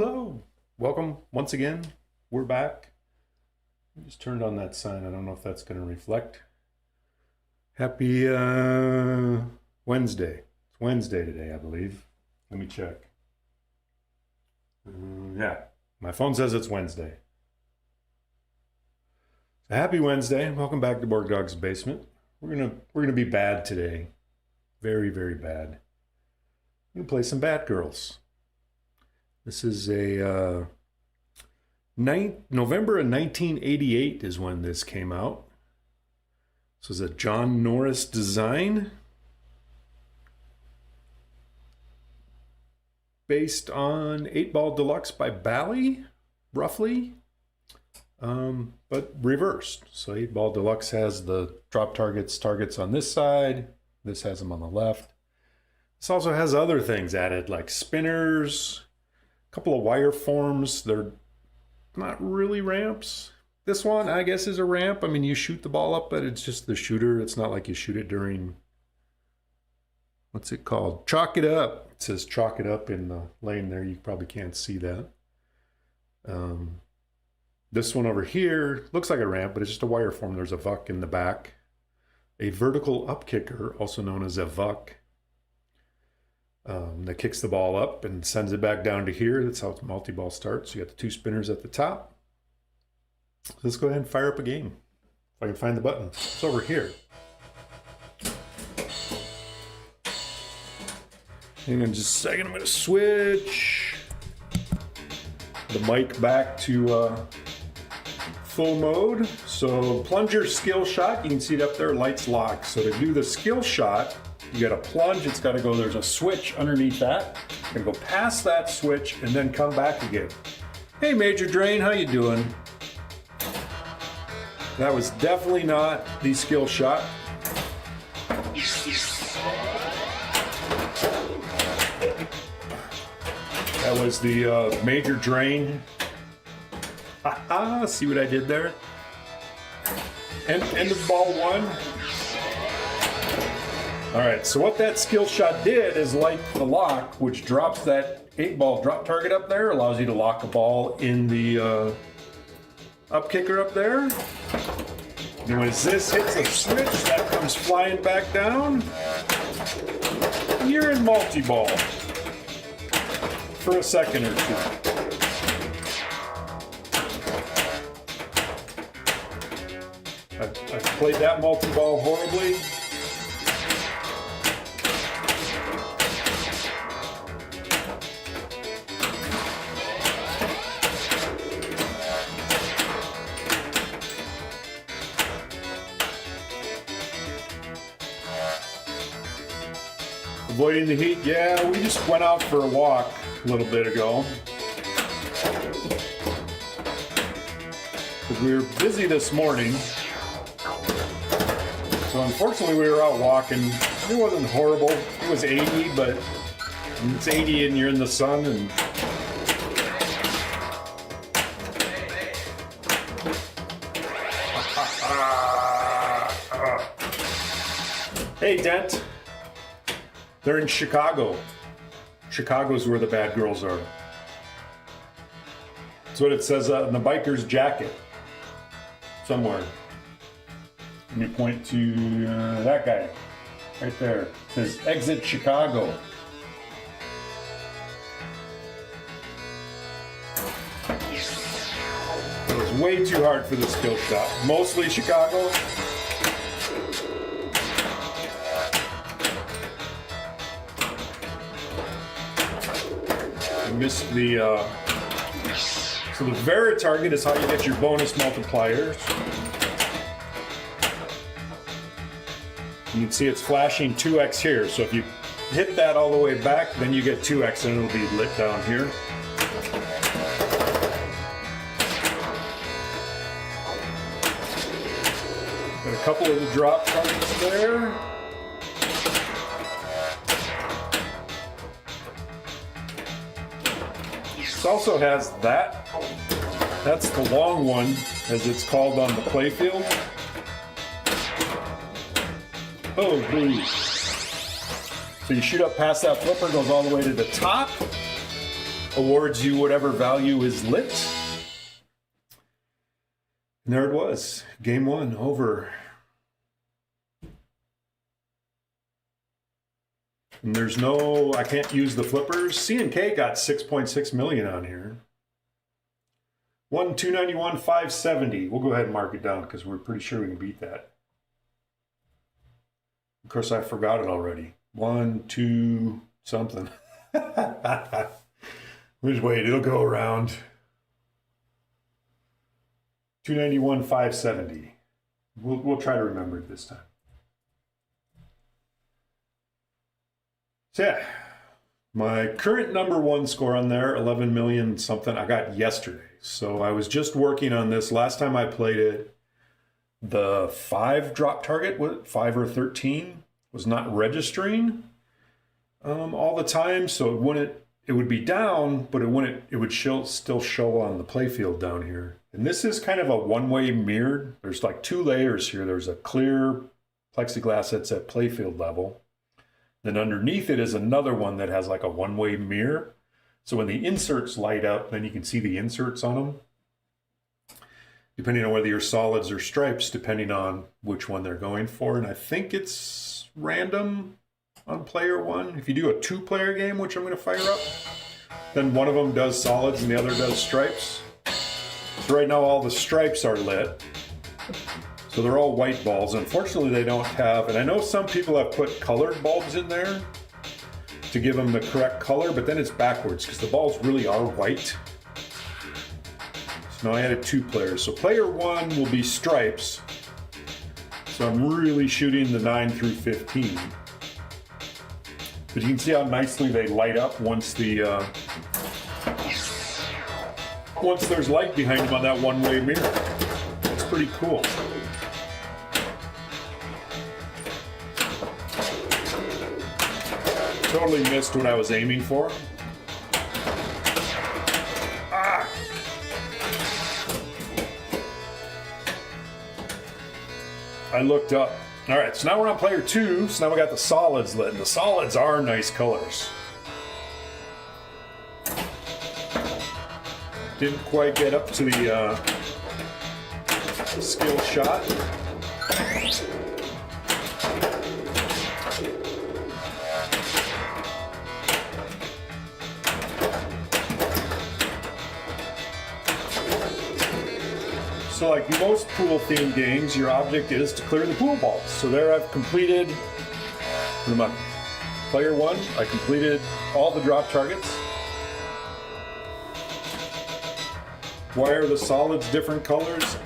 Hello. Welcome once again. We're back. I just turned on that sign. I don't know if that's going to reflect. Happy Wednesday. It's Wednesday today, I believe. Let me check. Yeah, my phone says it's Wednesday. So happy Wednesday. Welcome back to Borg Dog's Basement. We're gonna be bad today. Very, very bad. We're gonna play some Batgirls. This is a November of 1988 is when this came out. This was a John Norris design based on 8-Ball Deluxe by Bally, roughly, but reversed. So 8-Ball Deluxe has the drop targets on this side. This has them on the left. This also has other things added like spinners, a couple of wire forms. They're not really ramps. This one, I guess, is a ramp. I mean, you shoot the ball up, but it's just the shooter. It's not like you shoot it during, what's it called? Chalk it up. It says chalk it up in the lane there. You probably can't see that. This one over here looks like a ramp, but it's just a wire form. There's a vuck in the back. A vertical up kicker, also known as a vuck. That kicks the ball up and sends it back down to here. That's how multi-ball starts. You got the two spinners at the top. So let's go ahead and fire up a game. If I can find the button. It's over here. Hang on just a second. I'm going to switch the mic back to full mode. So plunger skill shot. You can see it up there. Lights locked. So to do the skill shot, you got to plunge, it's got to go, there's a switch underneath that. You're going to go past that switch and then come back again. Hey Major Drain, how you doing? That was definitely not the skill shot. That was the Major Drain. Haha, see what I did there? End of ball one. All right, so what that skill shot did is light the lock, which drops that 8-ball drop target up there, allows you to lock a ball in the up kicker up there. And when this hits a switch, that comes flying back down. And you're in multi-ball for a second or two. I've played that multi-ball horribly. Avoiding the heat, yeah, we just went out for a walk a little bit ago. We were busy this morning. So unfortunately we were out walking. It wasn't horrible. It was 80, but it's 80 and you're in the sun and Hey Dent. They're in Chicago. Chicago's where the bad girls are. That's what it says in the biker's jacket. Somewhere. And you point to that guy. Right there. It says exit Chicago. It was way too hard for the skill shot. Mostly Chicago. Missed the so the Vera target is how you get your bonus multipliers. You can see it's flashing 2x here, so if you hit that all the way back, then you get 2x and it'll be lit down here. Got a couple of the drop targets there. This also has that. That's the long one, as it's called on the playfield. Oh, boo. So you shoot up past that flipper, goes all the way to the top. awards you whatever value is lit. And there it was. Game 1 over. And there's no, I can't use the flippers. C&K got 6.6 million on here. 291, 570. We'll go ahead and mark it down because we're pretty sure we can beat that. Of course, I forgot it already. 1, 2, something. Just wait, it'll go around. 291, 570. We'll try to remember it this time. So yeah, my current number 1 score on there, 11 million something, I got yesterday. So I was just working on this. Last time I played it, the 5 drop target, 5 or 13, was not registering all the time. So it would be down, but it would still show on the playfield down here. And this is kind of a one-way mirrored. There's like 2 layers here. There's a clear plexiglass that's at playfield level. Then underneath it is another one that has like a one-way mirror. So when the inserts light up, then you can see the inserts on them. Depending on whether you're solids or stripes, depending on which one they're going for. And I think it's random on player 1. If you do a 2-player game, which I'm going to fire up, then one of them does solids and the other does stripes. So right now all the stripes are lit. So they're all white balls. Unfortunately, they don't have, and I know some people have put colored bulbs in there to give them the correct color, but then it's backwards because the balls really are white. So now I added 2 players. So player 1 will be stripes. So I'm really shooting the 9 through 15. But you can see how nicely they light up once there's light behind them on that one-way mirror. It's pretty cool. Totally missed what I was aiming for. Ah! I looked up. All right, so now we're on player 2. So now we got the solids lit, and the solids are nice colors. Didn't quite get up to the skill shot. So like most pool themed games, your object is to clear the pool balls. So there I've completed, player 1, I completed all the drop targets. Why are the solids different colors?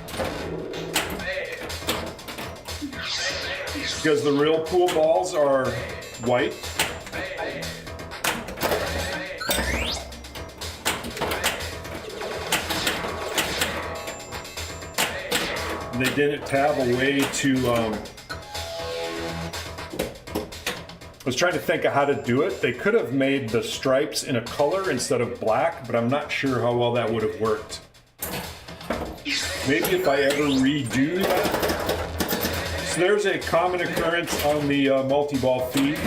Because the real pool balls are white. And they didn't have a way to, I was trying to think of how to do it. They could have made the stripes in a color instead of black, but I'm not sure how well that would have worked. Maybe if I ever redo that. So there's a common occurrence on the multi-ball feed.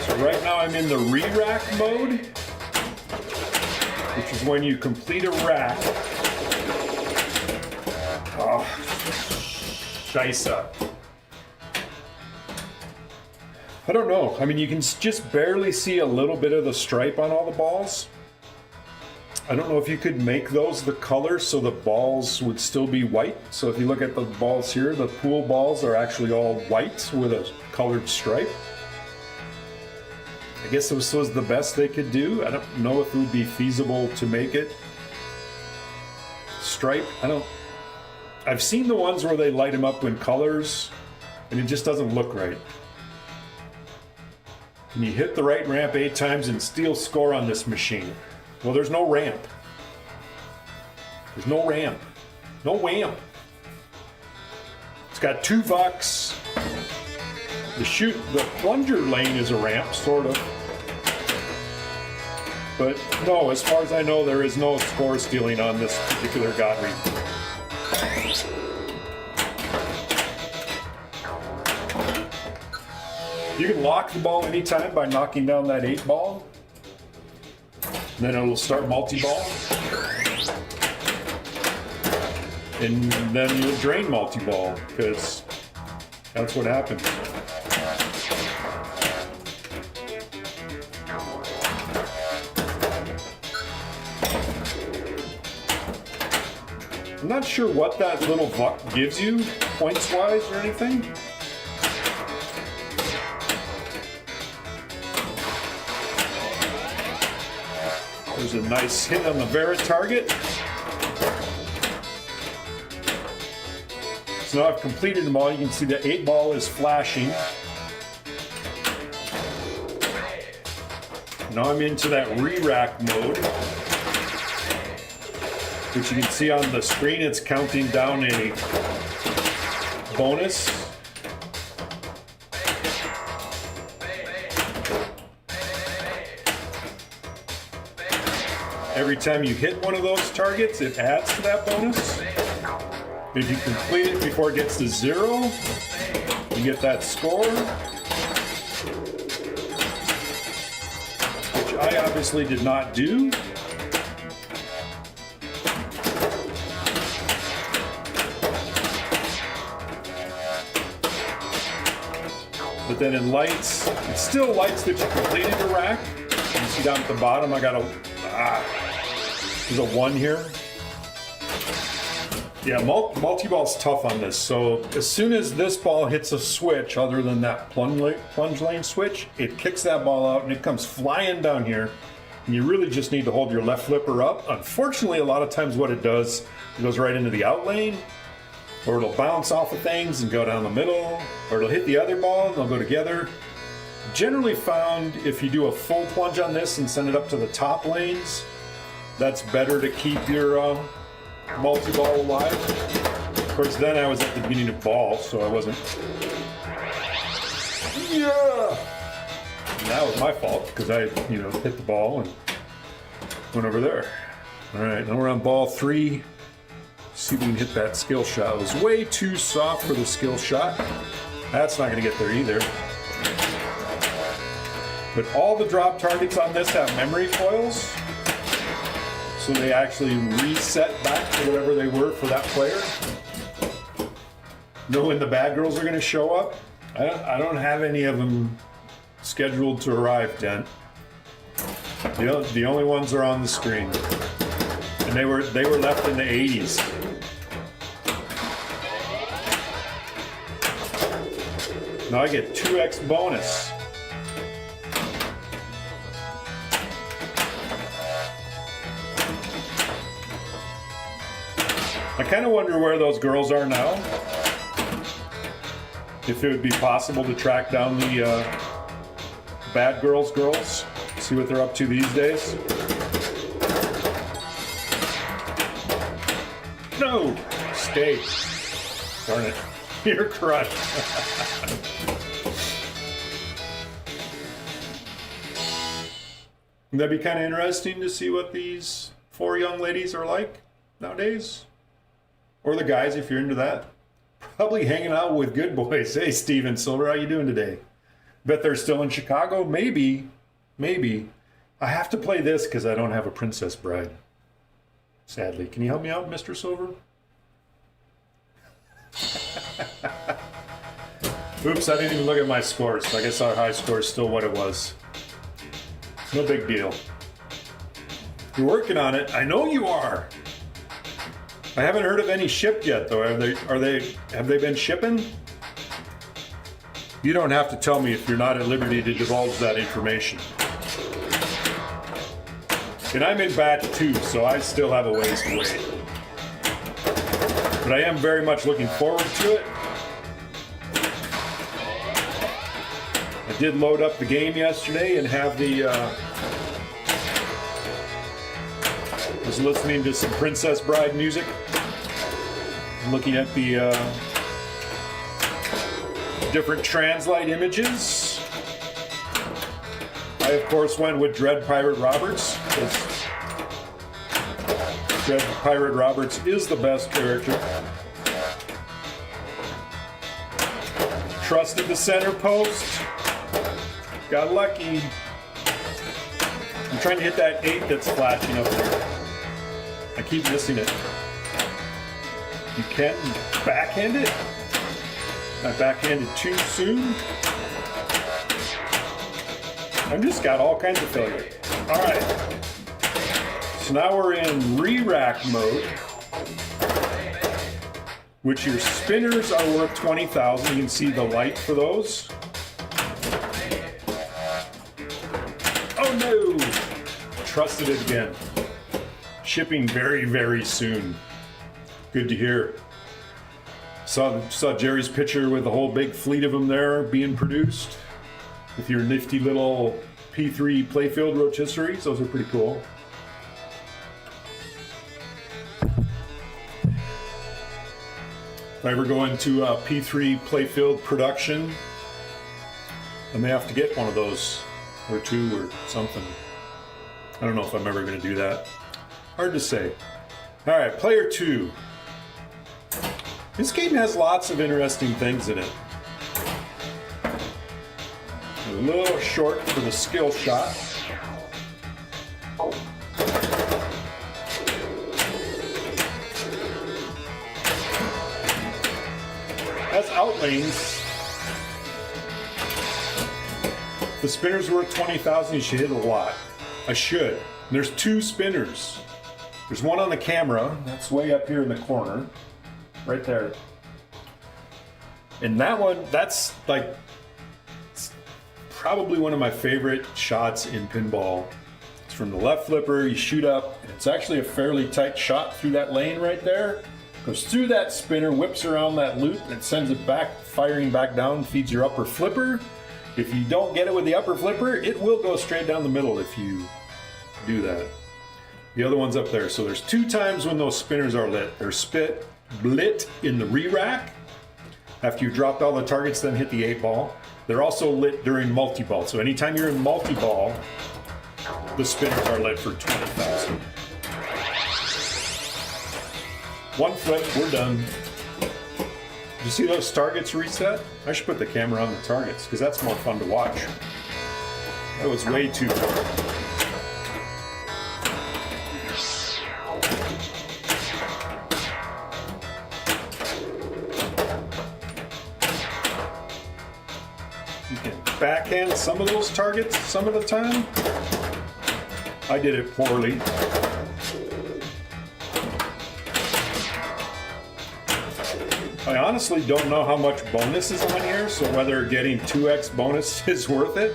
So right now I'm in the re-rack mode, which is when you complete a rack. Oh, scheisse. I don't know. I mean, you can just barely see a little bit of the stripe on all the balls. I don't know if you could make those the color so the balls would still be white. So if you look at the balls here, the pool balls are actually all white with a colored stripe. I guess this was the best they could do. I don't know if it would be feasible to make it stripe. I've seen the ones where they light them up in colors and it just doesn't look right. Can you hit the right ramp 8 times and steal score on this machine? Well, there's no ramp. There's no ramp. No whamp. It's got 2 bucks. The plunger lane is a ramp, sort of. But no, as far as I know, there is no score stealing on this particular Godry. You can lock the ball anytime by knocking down that 8 ball. And then it'll start multi-ball. And then you'll drain multi-ball, because that's what happens. I'm not sure what that little buck gives you, points-wise or anything. There's a nice hit on the Vera target. So now I've completed them all. You can see the 8 ball is flashing. Now I'm into that re-rack mode, which you can see on the screen. It's counting down a bonus. Every time you hit one of those targets, it adds to that bonus. If you complete it before it gets to 0, you get that score, which I obviously did not do. But then in lights, it's still lights that you completed a rack. You see down at the bottom, I got there's a 1 here. Yeah, multi-ball's tough on this. So as soon as this ball hits a switch, other than that plunge lane switch, it kicks that ball out and it comes flying down here. And you really just need to hold your left flipper up. Unfortunately, a lot of times what it does, it goes right into the out lane, or it'll bounce off of things and go down the middle, or it'll hit the other ball and they'll go together. Generally found if you do a full plunge on this and send it up to the top lanes, that's better to keep your multi-ball alive. Of course, then I was at the beginning of ball, so I wasn't. Yeah! And that was my fault, because I, hit the ball and went over there. All right, now we're on ball 3. See if we can hit that skill shot. It was way too soft for the skill shot. That's not going to get there either. But all the drop targets on this have memory foils, so they actually reset back to whatever they were for that player. Know when the bad girls are going to show up? I don't have any of them scheduled to arrive, Dent. The only ones are on the screen, and they were left in the 80s. Now I get 2x bonus. I kind of wonder where those girls are now. If it would be possible to track down the bad girls, see what they're up to these days. No! Stay. Darn it. You're crushed. That'd be kind of interesting to see what these 4 young ladies are like nowadays. Or the guys, if you're into that. Probably hanging out with good boys. Hey, Steven Silver, how you doing today? Bet they're still in Chicago? Maybe. I have to play this because I don't have a Princess Bride. Sadly. Can you help me out, Mr. Silver? Oops, I didn't even look at my scores. So I guess our high score is still what it was. No big deal. You're working on it. I know you are. I haven't heard of any shipped yet, though. Have they been shipping? You don't have to tell me if you're not at liberty to divulge that information. And I'm in batch 2, so I still have a ways to wait. But I am very much looking forward to it. I did load up the game yesterday and have the... was listening to some Princess Bride music. Looking at the different translate images. I, of course, went with Dread Pirate Roberts. Dread Pirate Roberts is the best character. Trusted the center post. Got lucky. I'm trying to hit that 8 that's flashing up there. I keep missing it. You can't backhand it? I backhanded too soon? I've just got all kinds of failure. All right. So now we're in re-rack mode, which your spinners are worth 20,000. You can see the light for those. Oh no! Trusted it again. Shipping very, very soon. Good to hear. Saw Jerry's picture with a whole big fleet of them there being produced with your nifty little P3 playfield rotisseries. Those are pretty cool. If I ever go into a P3 playfield production, I may have to get one of those or two or something. I don't know if I'm ever going to do that. Hard to say. All right, player 2. This game has lots of interesting things in it. A little short for the skill shot. Has outlanes. The spinner's worth 20,000. You should hit a lot. I should. There's 2 spinners. There's one on the camera. That's way up here in the corner. Right there. And that one, that's like probably one of my favorite shots in pinball. It's from the left flipper, you shoot up, and it's actually a fairly tight shot through that lane right there. Goes through that spinner, whips around that loop, and sends it back, firing back down, feeds your upper flipper. If you don't get it with the upper flipper, it will go straight down the middle if you do that. The other one's up there. So there's 2 times when those spinners are lit. They're lit in the re-rack. After you dropped all the targets, then hit the 8-ball. They're also lit during multi-ball. So anytime you're in multi-ball, the spinners are lit for 20,000. One flip, we're done. Did you see those targets reset? I should put the camera on the targets because that's more fun to watch. That was way too far. You can backhand some of those targets some of the time. I did it poorly. I honestly don't know how much bonus is on here, so whether getting 2x bonus is worth it.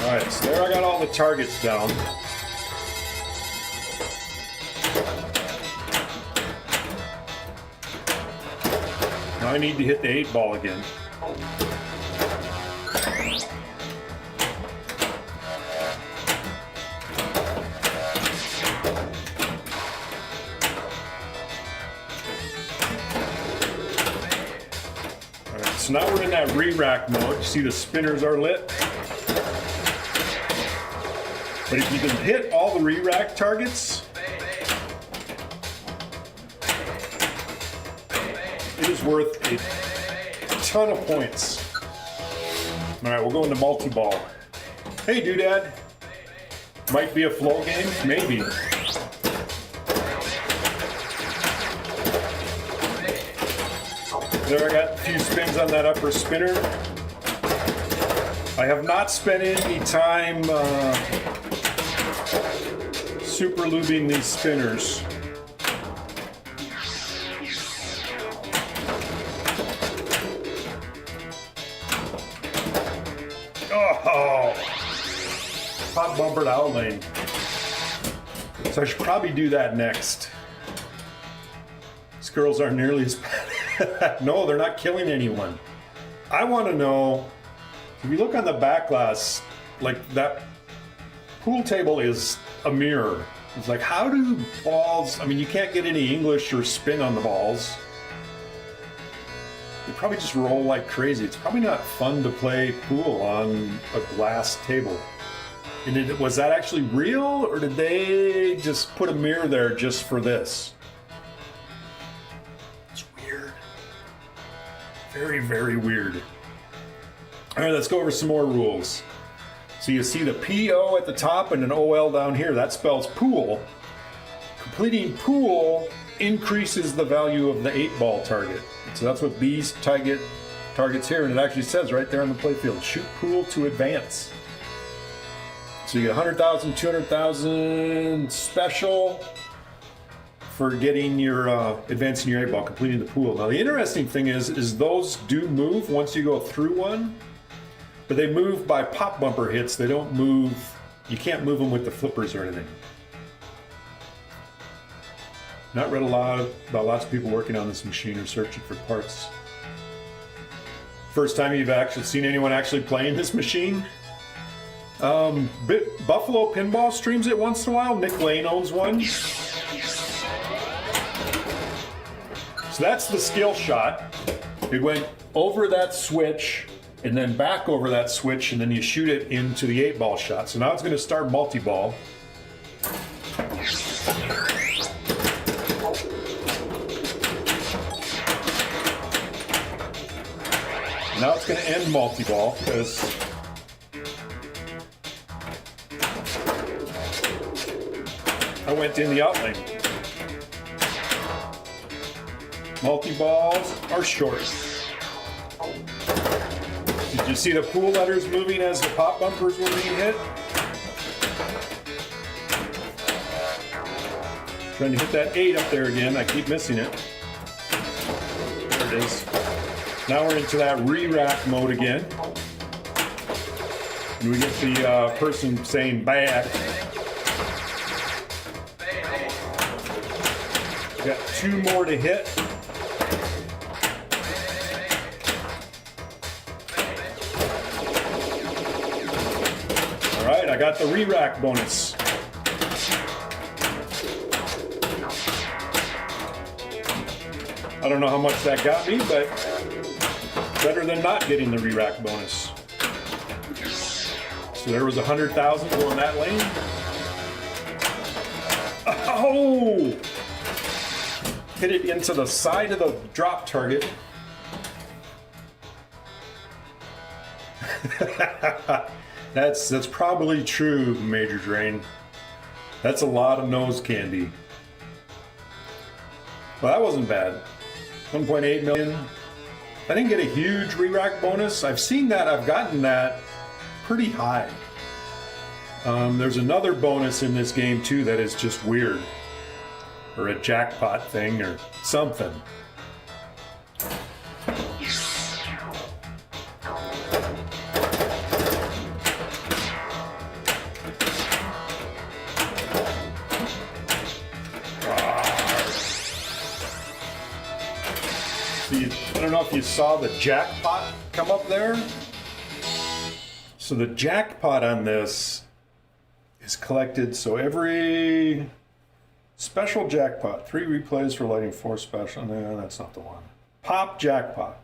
Alright, so there I got all the targets down. Now I need to hit the 8-ball again. So now we're in that re-rack mode. You see the spinners are lit. But if you can hit all the re-rack targets, it is worth a ton of points. All right, we'll go into multi-ball. Hey, Doodad. Might be a flow game, maybe. There, I got a few spins on that upper spinner. I have not spent any time super lubing these spinners. Oh, hot bumper to out lane. So I should probably do that next. These girls aren't nearly as bad. No, they're not killing anyone. I want to know, if you look on the back glass, like that pool table is a mirror. It's like, how do balls, I mean, you can't get any English or spin on the balls. They probably just roll like crazy. It's probably not fun to play pool on a glass table. And was that actually real, or did they just put a mirror there just for this? Very, very weird. All right, let's go over some more rules. So you see the PO at the top and an OL down here. That spells pool. Completing pool increases the value of the 8-ball target. So that's what B's targets here, and it actually says right there on the playfield, shoot pool to advance. So you get 100,000, 200,000 special for getting your advancing your 8-ball, completing the pool. Now the interesting thing is those do move once you go through one, but they move by pop bumper hits. They don't move, you can't move them with the flippers or anything. Not read a lot about lots of people working on this machine or searching for parts. First time you've actually seen anyone actually playing this machine? Buffalo Pinball streams it once in a while. Nick Lane owns one. So that's the skill shot. It went over that switch and then back over that switch, and then you shoot it into the 8-ball shot. So now it's going to start multi-ball. Now it's going to end multi-ball because I went in the outlane. Multi-balls are short. Did you see the pool letters moving as the pop bumpers were being hit? Trying to hit that 8 up there again. I keep missing it. There it is. Now we're into that re-rack mode again. And we get the person saying bad. Got 2 more to hit. All right, I got the re-rack bonus. I don't know how much that got me, but better than not getting the re-rack bonus. So there was 100,000 going that lane. Oh! Hit it into the side of the drop target. That's probably true, Major Drain. That's a lot of nose candy. Well, that wasn't bad. 1.8 million. I didn't get a huge re-rack bonus. I've seen that, I've gotten that pretty high. There's another bonus in this game too that is just weird. Or a jackpot thing or something. I don't know if you saw the jackpot come up there. So the jackpot on this is collected, so every special jackpot, 3 replays for lighting 4 special, no, that's not the one. Pop jackpot,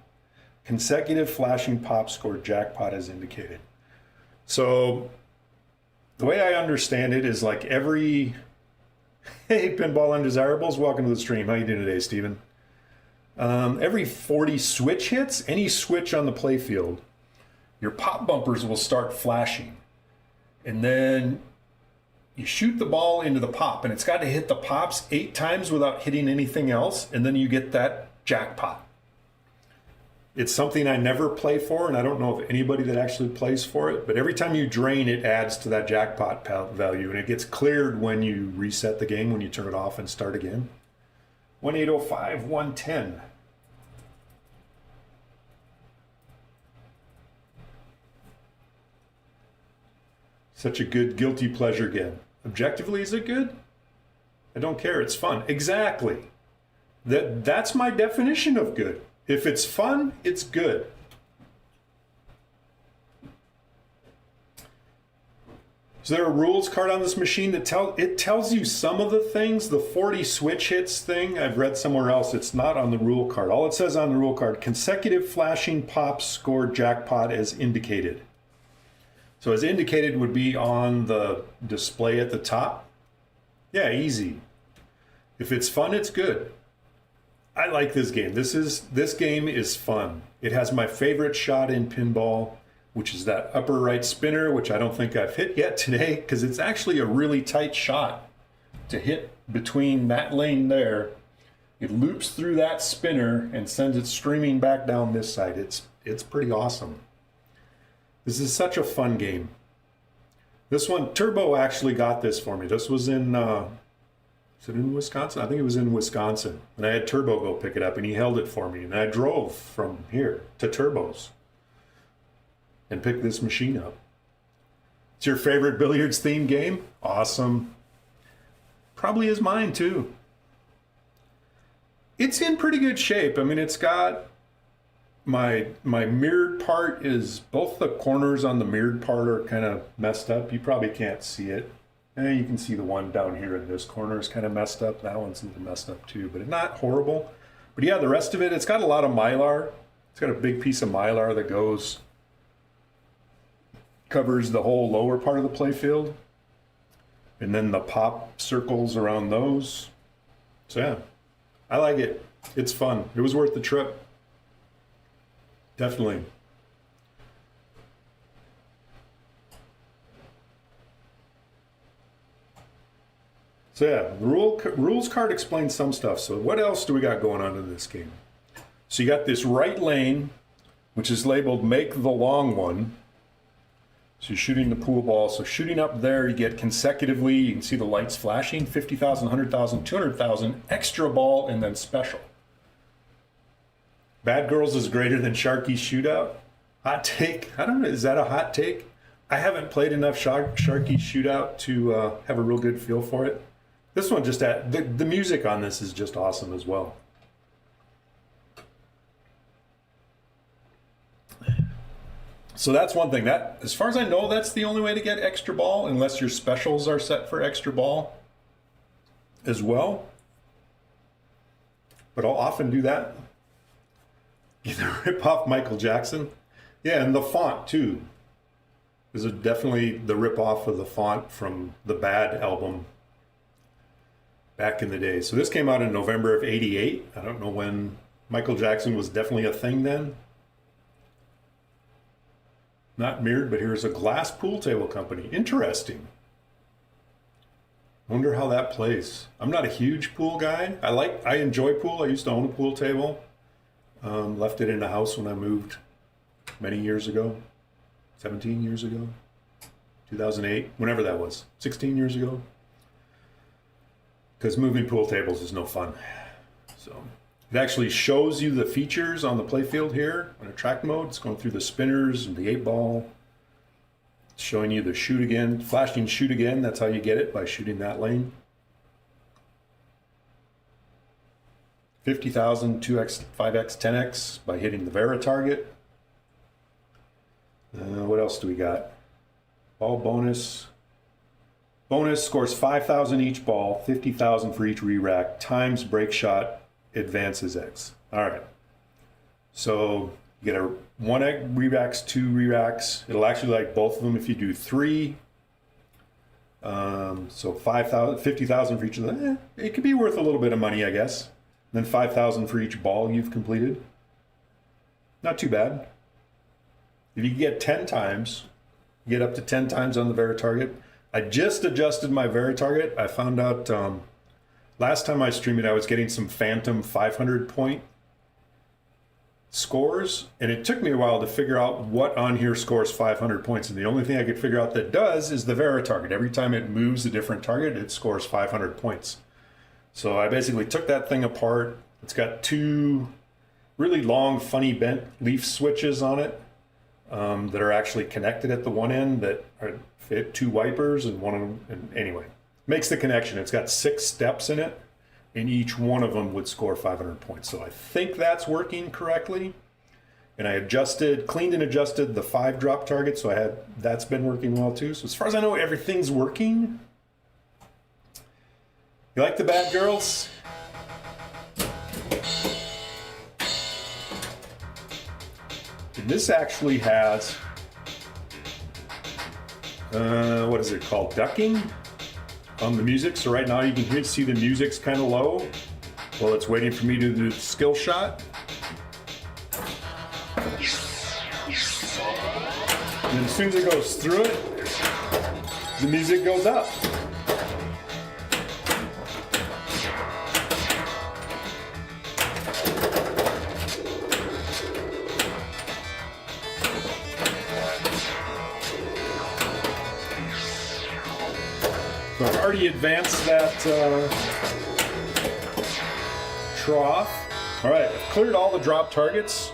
consecutive flashing pop score jackpot as indicated. So the way I understand it is like every, hey Pinball Undesirables, welcome to the stream. How you doing today, Steven? Every 40 switch hits, any switch on the playfield, your pop bumpers will start flashing. And then you shoot the ball into the pop, and it's got to hit the pops 8 times without hitting anything else, and then you get that jackpot. It's something I never play for, and I don't know of anybody that actually plays for it, but every time you drain, it adds to that jackpot value, and it gets cleared when you reset the game, when you turn it off and start again. 1805, 110. Such a good guilty pleasure game. Objectively, is it good? I don't care, it's fun. Exactly. That's my definition of good. If it's fun, it's good. Is there a rules card on this machine that tells you some of the things? The 40 switch hits thing, I've read somewhere else. It's not on the rule card. All it says on the rule card, consecutive flashing pops score jackpot as indicated. So as indicated would be on the display at the top. Yeah, easy. If it's fun, it's good. I like this game. This game is fun. It has my favorite shot in pinball. which is that upper right spinner, which I don't think I've hit yet today, because it's actually a really tight shot to hit between that lane there. It loops through that spinner and sends it streaming back down this side. It's pretty awesome. This is such a fun game. This one, Turbo actually got this for me. This was in, is it in Wisconsin? I think it was in Wisconsin. And I had Turbo go pick it up, and he held it for me. And I drove from here to Turbo's and picked this machine up. It's your favorite billiards themed game? Awesome. Probably is mine too. It's in pretty good shape. I mean, it's got my mirrored part is, both the corners on the mirrored part are kind of messed up. You probably can't see it. And you can see the one down here in this corner is kind of messed up. That one's a little messed up too, but not horrible. But yeah, the rest of it, it's got a lot of Mylar. It's got a big piece of Mylar that covers the whole lower part of the playfield. And then the pop circles around those. So yeah, I like it. It's fun. It was worth the trip. Definitely. So yeah, the rules card explains some stuff. So what else do we got going on in this game? So you got this right lane, which is labeled make the long one. So you're shooting the pool ball. So shooting up there, you get consecutively, you can see the lights flashing, 50,000, 100,000, 200,000, extra ball, and then special. Bad Girls is greater than Sharky's Shootout. Hot take. I don't know, is that a hot take? I haven't played enough Sharky's Shootout to have a real good feel for it. This one just, the music on this is just awesome as well. So that's one thing. That, as far as I know, that's the only way to get extra ball, unless your specials are set for extra ball as well. But I'll often do that. Either rip off Michael Jackson. Yeah, and the font too. This is definitely the rip off of the font from the Bad album back in the day. So this came out in November of '88. I don't know when. Michael Jackson was definitely a thing then. Not mirrored, but here's a glass pool table company. Interesting. Wonder how that plays. I'm not a huge pool guy. I enjoy pool. I used to own a pool table. Left it in the house when I moved many years ago. 17 years ago. 2008. Whenever that was. 16 years ago. Because moving pool tables is no fun. So it actually shows you the features on the playfield here on attract mode. It's going through the spinners and the 8-ball. It's showing you the shoot again, flashing shoot again. That's how you get it, by shooting that lane. 50,000, 2x, 5x, 10x by hitting the Vera target. What else do we got? Ball bonus. Bonus scores 5,000 each ball, 50,000 for each re-rack, times break shot, advances X. All right. So you get a 1x re-racks, 2 re-racks. It'll actually like both of them if you do 3. So 5,000, 50,000 for each of them. It could be worth a little bit of money, I guess. Then 5,000 for each ball you've completed. Not too bad. If you get 10 times, you get up to 10 times on the Vera target. I just adjusted my Vera target. I found out last time I streamed it, I was getting some phantom 500 point scores, and it took me a while to figure out what on here scores 500 points. And the only thing I could figure out that does is the Vera target. Every time it moves a different target, it scores 500 points. So I basically took that thing apart. It's got 2 really long, funny bent leaf switches on it that are actually connected at the one end that fit 2 wipers, and one of them, and anyway, makes the connection. It's got 6 steps in it, and each one of them would score 500 points. So I think that's working correctly. And I cleaned and adjusted the 5 drop target, so that's been working well too. So as far as I know, everything's working. You like the Bad Girls? And this actually has, what is it called? Ducking on the music. So right now you can see the music's kind of low while it's waiting for me to do the skill shot. And as soon as it goes through it, the music goes up. So I've already advanced that trough. All right, I've cleared all the drop targets.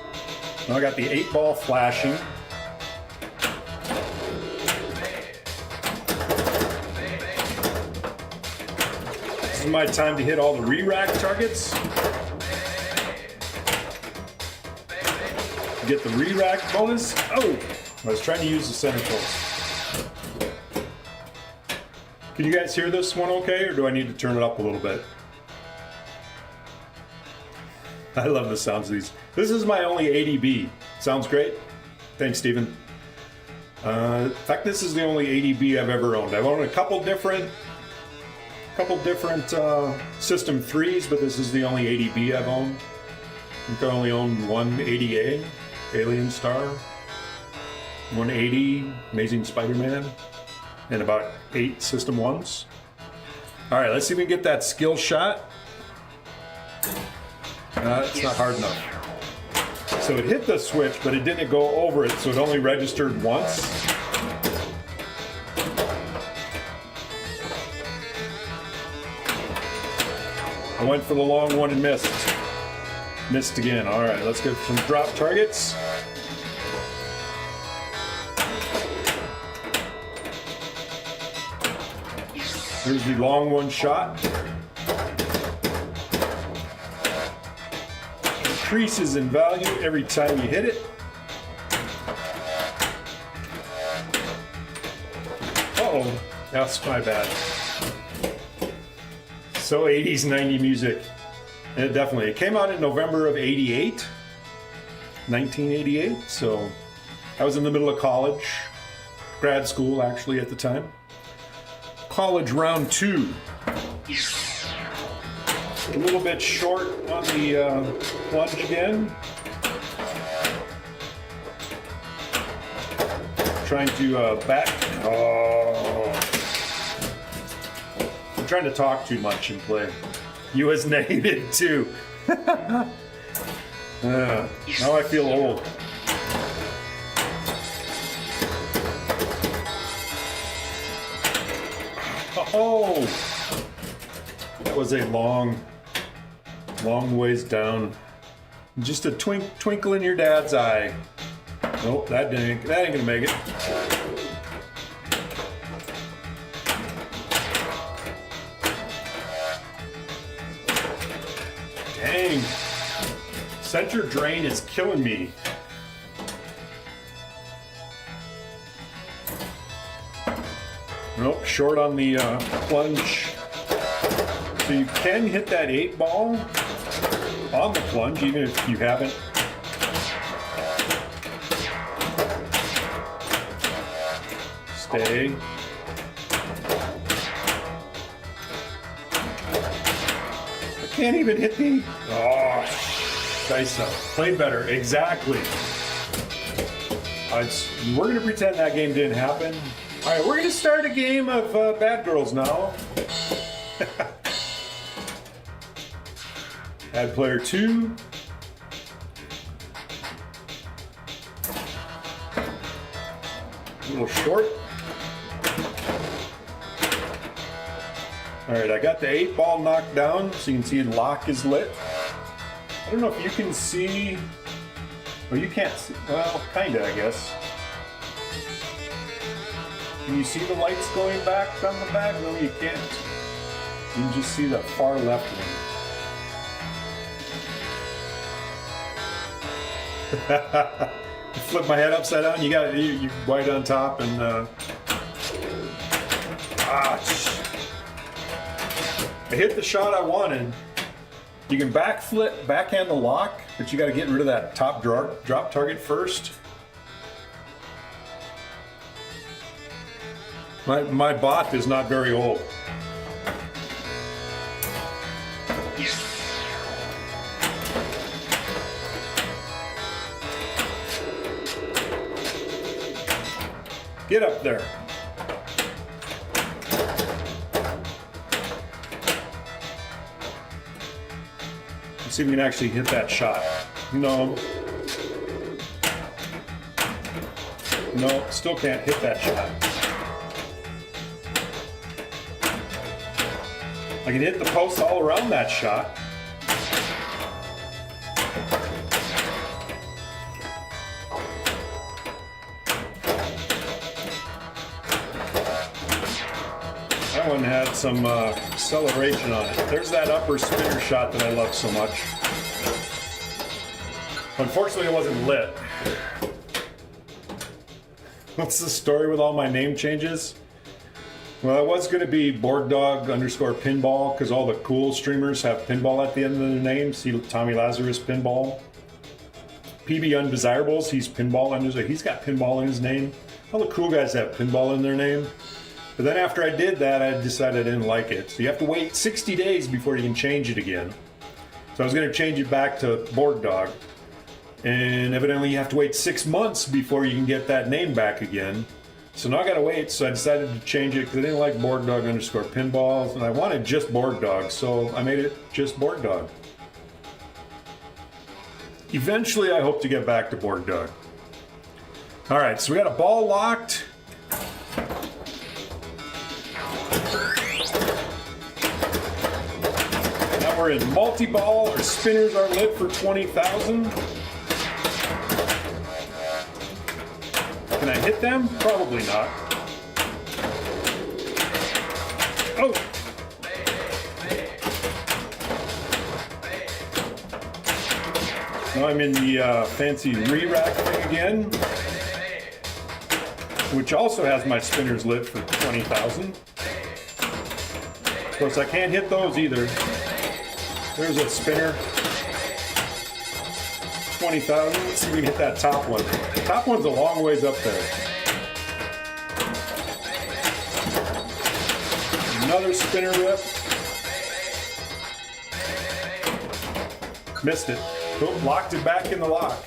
Now I got the 8-ball flashing. This is my time to hit all the re-rack targets. Get the re-rack bonus. Oh, I was trying to use the center pulse. Can you guys hear this one okay, or do I need to turn it up a little bit? I love the sounds of these. This is my only ADB. Sounds great. Thanks, Steven. In fact, this is the only ADB I've ever owned. I've owned a couple different System 3s, but this is the only ADB I've owned. I think I only own one ADA, Alien Star, 180, Amazing Spider-Man, and about 8 System 1s. All right, let's see if we can get that skill shot. It's not hard enough. So it hit the switch, but it didn't go over it, so it only registered once. I went for the long one and missed. Missed again. All right, let's get some drop targets. Here's the long one shot. Increases in value every time you hit it. Uh-oh, that's my bad. So 80s, 90s music. And it came out in November of 88, 1988. So I was in the middle of college, grad school actually at the time. College round 2. A little bit short on the plunge again. Trying to back. Oh. I'm trying to talk too much and play. US negative too. Now I feel old. Oh, that was a long ways down. Just a twinkle in your dad's eye. Nope, that ain't gonna make it. Dang, center drain is killing me. Nope, short on the plunge. So you can hit that 8-ball on the plunge, even if you haven't. Stay. I can't even hit the. Oh, nice. Played better. Exactly. We're going to pretend that game didn't happen. All right, we're going to start a game of Bad Girls now. Add player 2. A little short. All right, I got the 8-ball knocked down, so you can see the lock is lit. I don't know if you can see. Well, you can't see. Well, kinda, I guess. Can you see the lights going back on the back? No, you can't. You can just see the far left one. Flip my head upside down. You got you white on top and I hit the shot I wanted. You can backhand the lock, but you got to get rid of that top drop target first. My bot is not very old. Get up there. Let's see if we can actually hit that shot. No. No, still can't hit that shot. I can hit the post all around that shot. That one had some acceleration on it. There's that upper spinner shot that I love so much. Unfortunately, it wasn't lit. What's the story with all my name changes? Well, it was going to be BorgDog_Pinball because all the cool streamers have Pinball at the end of their name. See Tommy Lazarus Pinball. PB Undesirables, he's Pinball he's got Pinball in his name. All the cool guys have Pinball in their name. But then after I did that, I decided I didn't like it. So you have to wait 60 days before you can change it again. So I was going to change it back to BorgDog. And evidently you have to wait 6 months before you can get that name back again. So now I gotta wait, so I decided to change it because I didn't like BorgDog_Pinballs, and I wanted just BorgDog, so I made it just BorgDog. Eventually I hope to get back to BorgDog. Alright, so we got a ball locked. Now we're in multi-ball. Our spinners are lit for 20,000. Can I hit them? Probably not. Oh! Now I'm in the fancy re-rack thing again, which also has my spinners lit for 20,000. Of course, I can't hit those either. There's a spinner. 20,000. Let's see if we can hit that top one. The top one's a long ways up there. Another spinner rip. Missed it. Oh, locked it back in the lock.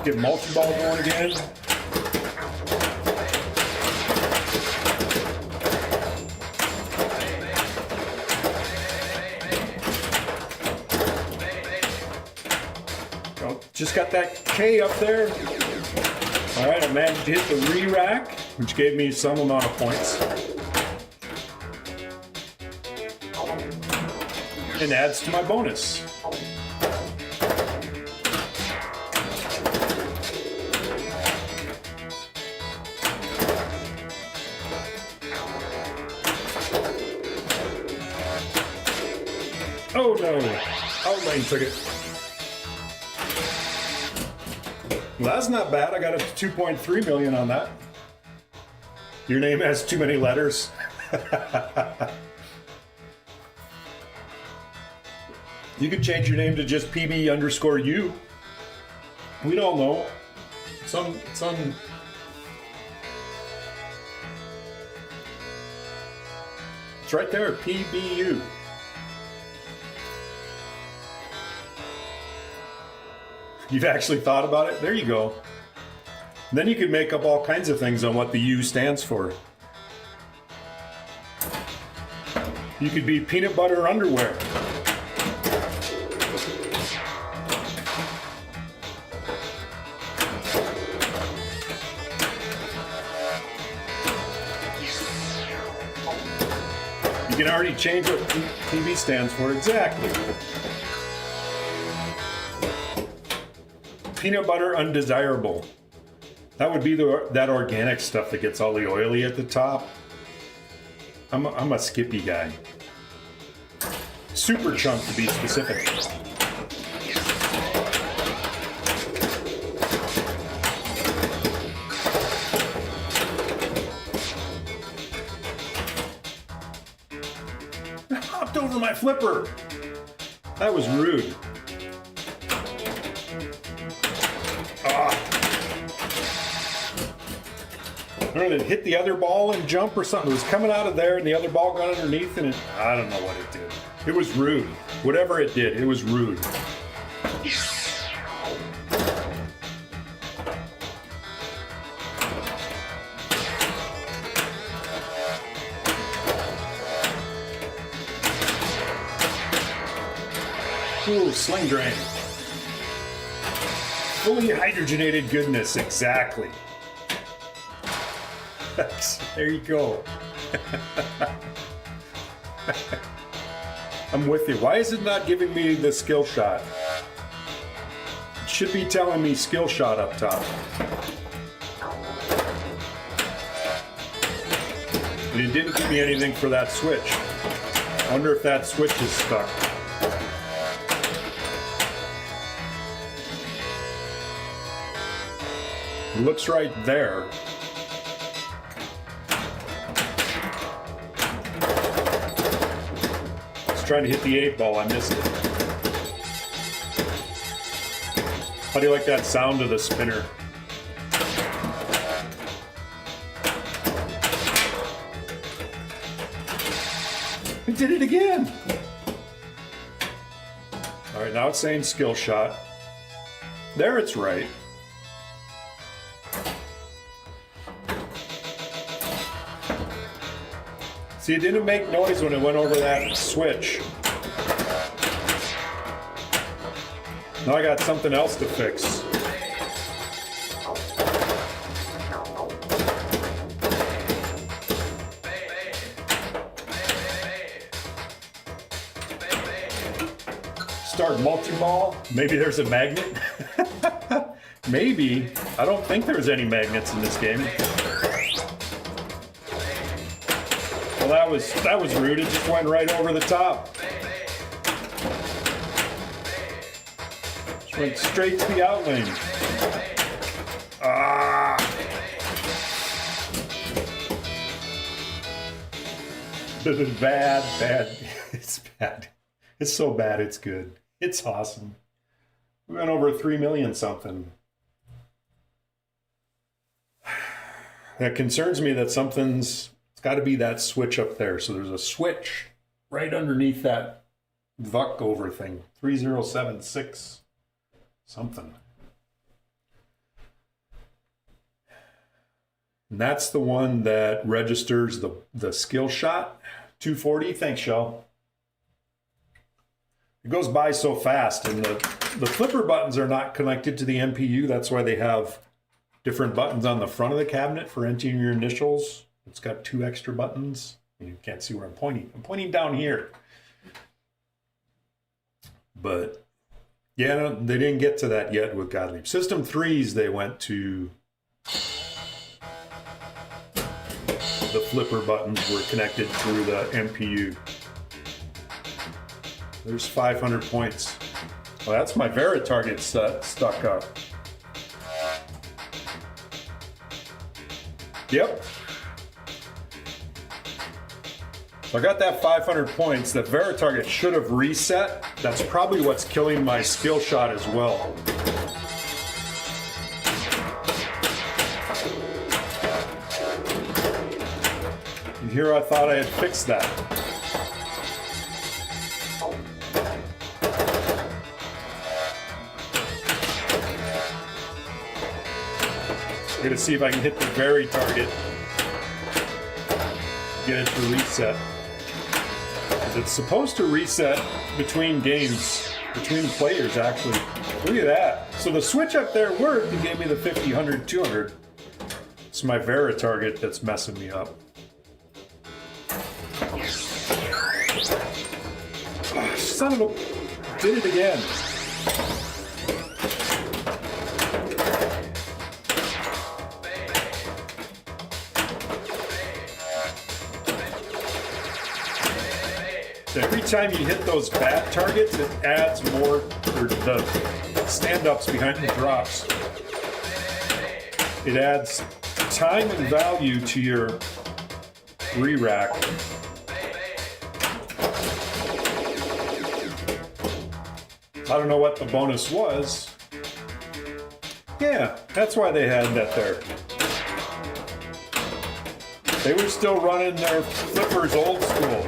Get multi-ball going again. Just got that K up there. All right, I managed to hit the re-rack, which gave me some amount of points. And adds to my bonus. Oh no, Outlane took it. Well, that's not bad. I got a 2.3 million on that. Your name has too many letters. You could change your name to just PB_U. We don't know. Some. It's right there, PBU. You've actually thought about it? There you go. Then you could make up all kinds of things on what the U stands for. You could be peanut butter underwear. You can already change what PB stands for exactly. Peanut butter undesirable. That would be that organic stuff that gets all the oily at the top. I'm a Skippy guy. Super chunk to be specific. I hopped over my flipper. That was rude. I don't know, it hit the other ball and jump or something. It was coming out of there and the other ball got underneath and I don't know what it did. It was rude. Whatever it did, it was rude. Ooh, sling drain. Fully hydrogenated goodness, exactly. There you go. I'm with you. Why is it not giving me the skill shot? It should be telling me skill shot up top. And it didn't give me anything for that switch. I wonder if that switch is stuck. It looks right there. I was trying to hit the 8-ball, I missed it. How do you like that sound of the spinner? I did it again! Alright, now it's saying skill shot. There, it's right. See, it didn't make noise when it went over that switch. Now I got something else to fix. Start multi-ball. Maybe there's a magnet. Maybe. I don't think there's any magnets in this game. Well, that was rude. It just went right over the top. Just went straight to the outlane. Ah! This is bad, bad. It's bad. It's so bad, it's good. It's awesome. We went over 3 million something. That concerns me that something's... It's got to be that switch up there. So there's a switch right underneath that VUC over thing. 3076 something. And that's the one that registers the skill shot. 240. Thanks, Shell. It goes by so fast, and the flipper buttons are not connected to the MPU. That's why they have different buttons on the front of the cabinet for entering your initials. It's got 2 extra buttons. You can't see where I'm pointing. I'm pointing down here. But yeah, no, they didn't get to that yet with Gottlieb. System 3s, they went to the flipper buttons were connected through the MPU. There's 500 points. Well, that's my Vera target stuck up. Yep. So I got that 500 points. That Vera target should have reset. That's probably what's killing my skill shot as well. And here I thought I had fixed that. I'm gonna see if I can hit the Vera target. Get it to reset. It's supposed to reset between games, between players actually. Look at that. So the switch up there worked and gave me the 50, 100, 200. It's my Vera target that's messing me up. Oh, son of a... Did it again. Every time you hit those bad targets, it adds more for the stand-ups behind the drops. It adds time and value to your re-rack. I don't know what the bonus was. Yeah, that's why they had that there. They were still running their flippers old school.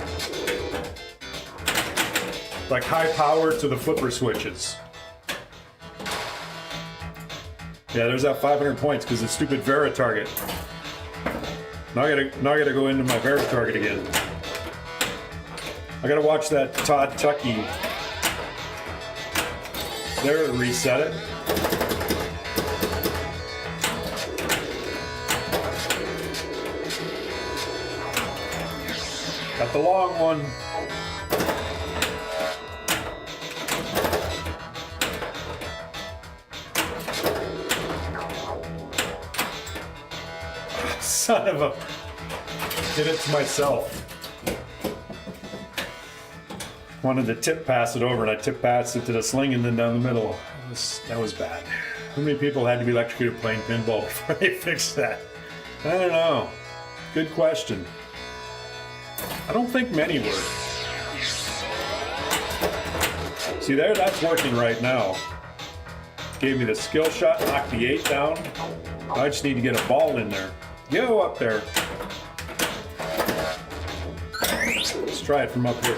Like high power to the flipper switches. Yeah, there's that 500 points because it's stupid Vera target. Now I gotta go into my Vera target again. I gotta watch that Todd Tuckey There, it reset it. Got the long one. Son of a... Did it to myself. Wanted to tip pass it over, and I tip passed it to the sling and then down the middle. That was bad. How many people had to be electrocuted playing pinball before they fixed that? I don't know. Good question. I don't think many were. See there, that's working right now. Gave me the skill shot, knocked the 8 down. I just need to get a ball in there. Go up there. Let's try it from up here.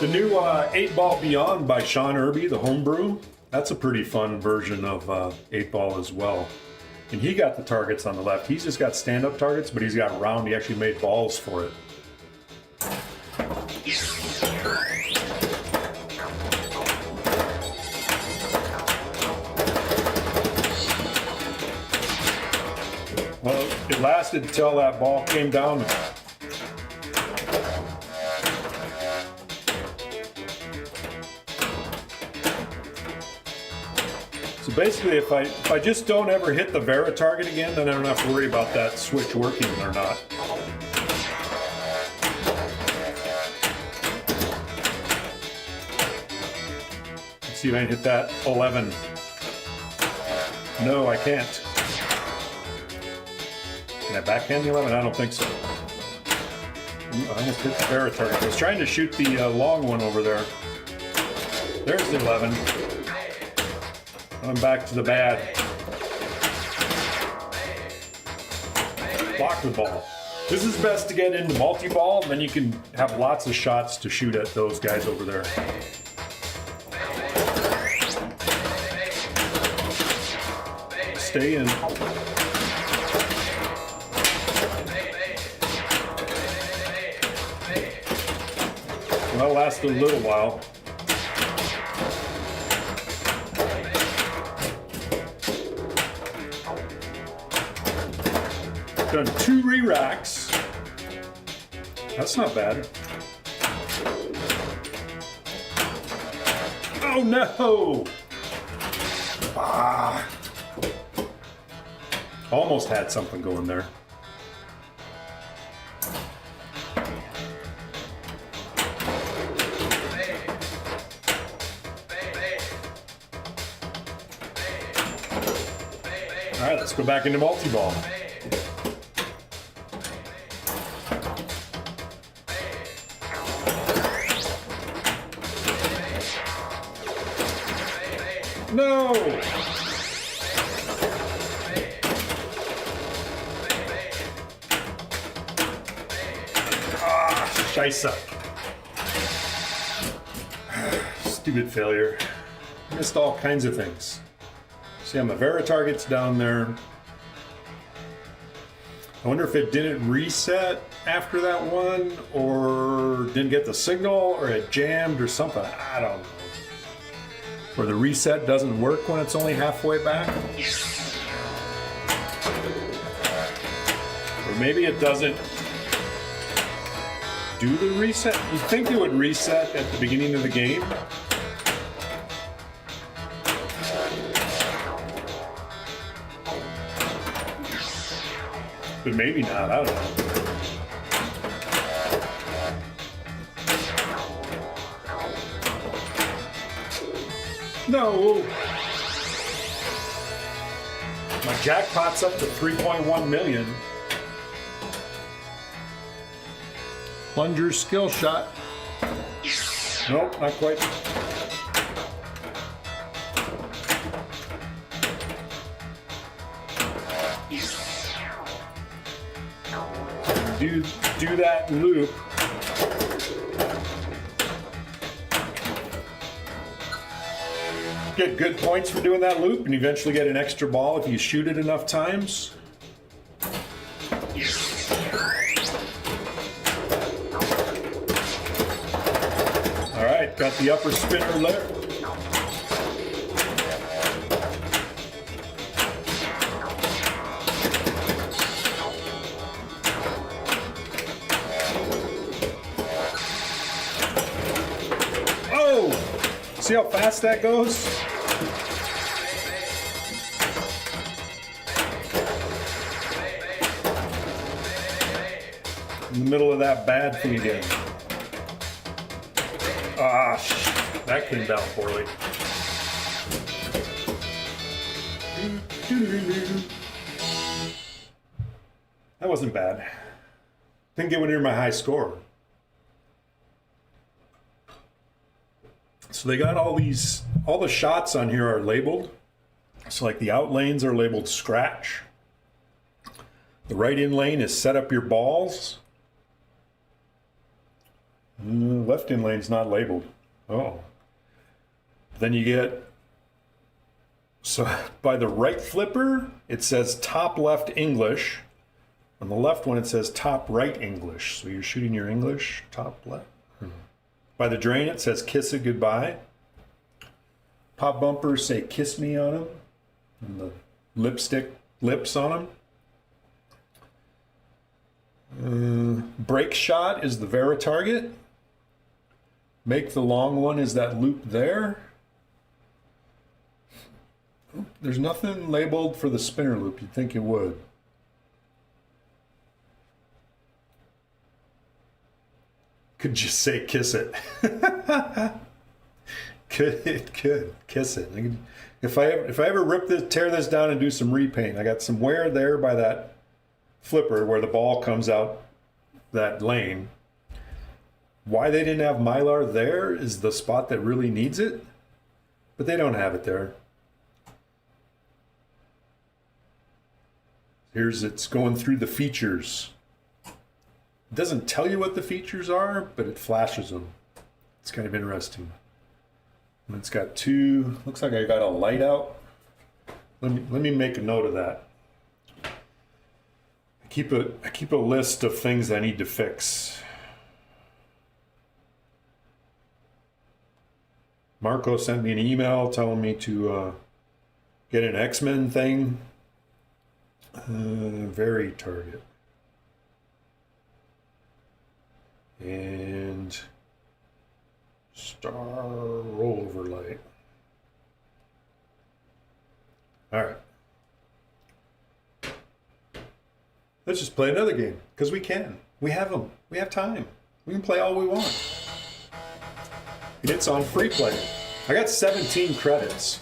The new 8-Ball Beyond by Sean Irby, the homebrew, that's a pretty fun version of 8-Ball as well. And he got the targets on the left. He's just got stand-up targets, but he's got round. He actually made balls for it. Well, it lasted until that ball came down. So basically, if I just don't ever hit the Vera target again, then I don't have to worry about that switch working or not. Let's see if I can hit that 11. No, I can't. Can I backhand the 11? I don't think so. Ooh, I almost hit the Vera target. I was trying to shoot the long one over there. There's the 11. I'm back to the bad. Block the ball. This is best to get into multi-ball, then you can have lots of shots to shoot at those guys over there. Stay in. That'll last a little while. Done 2 re-racks. That's not bad. Oh no! Ah. Almost had something going there. All right, let's go back into multi-ball. No! Ah, scheisse. Stupid failure. Missed all kinds of things. See how my Vera target's down there. I wonder if it didn't reset after that one, or didn't get the signal, or it jammed or something. I don't know. Or the reset doesn't work when it's only halfway back. Or maybe it doesn't do the reset. You'd think it would reset at the beginning of the game. But maybe not, I don't know. No! My jackpot's up to 3.1 million. Plunger skill shot. Nope, not quite. Do that loop. Get good points for doing that loop, and eventually get an extra ball if you shoot it enough times. All right, got the upper spinner there. See how fast that goes? In the middle of that bad thing again. Ah, that came down poorly. That wasn't bad. Didn't get near my high score. So they got all the shots on here are labeled. So like the out lanes are labeled scratch. The right in lane is set up your balls. Left in lane's not labeled. Oh. Then you get, so by the right flipper, it says top left English. On the left one, it says top right English. So you're shooting your English, top left. By the drain, it says kiss it goodbye. Pop bumpers say kiss me on them. And the lipstick lips on them. Break shot is the Vera target. Make the long one is that loop there. There's nothing labeled for the spinner loop. You'd think it would. Could just say kiss it. Could kiss it. If I ever tear this down and do some repaint, I got some wear there by that flipper where the ball comes out that lane. Why they didn't have Mylar there is the spot that really needs it, but they don't have it there. It's going through the features. It doesn't tell you what the features are, but it flashes them. It's kind of interesting. And it's got two, looks like I got a light out. Let me make a note of that. I keep a list of things I need to fix. Marco sent me an email telling me to get an X-Men thing. Very target. And star rollover light. All right. Let's just play another game because we can. We have them. We have time. We can play all we want. And it's on free play. I got 17 credits.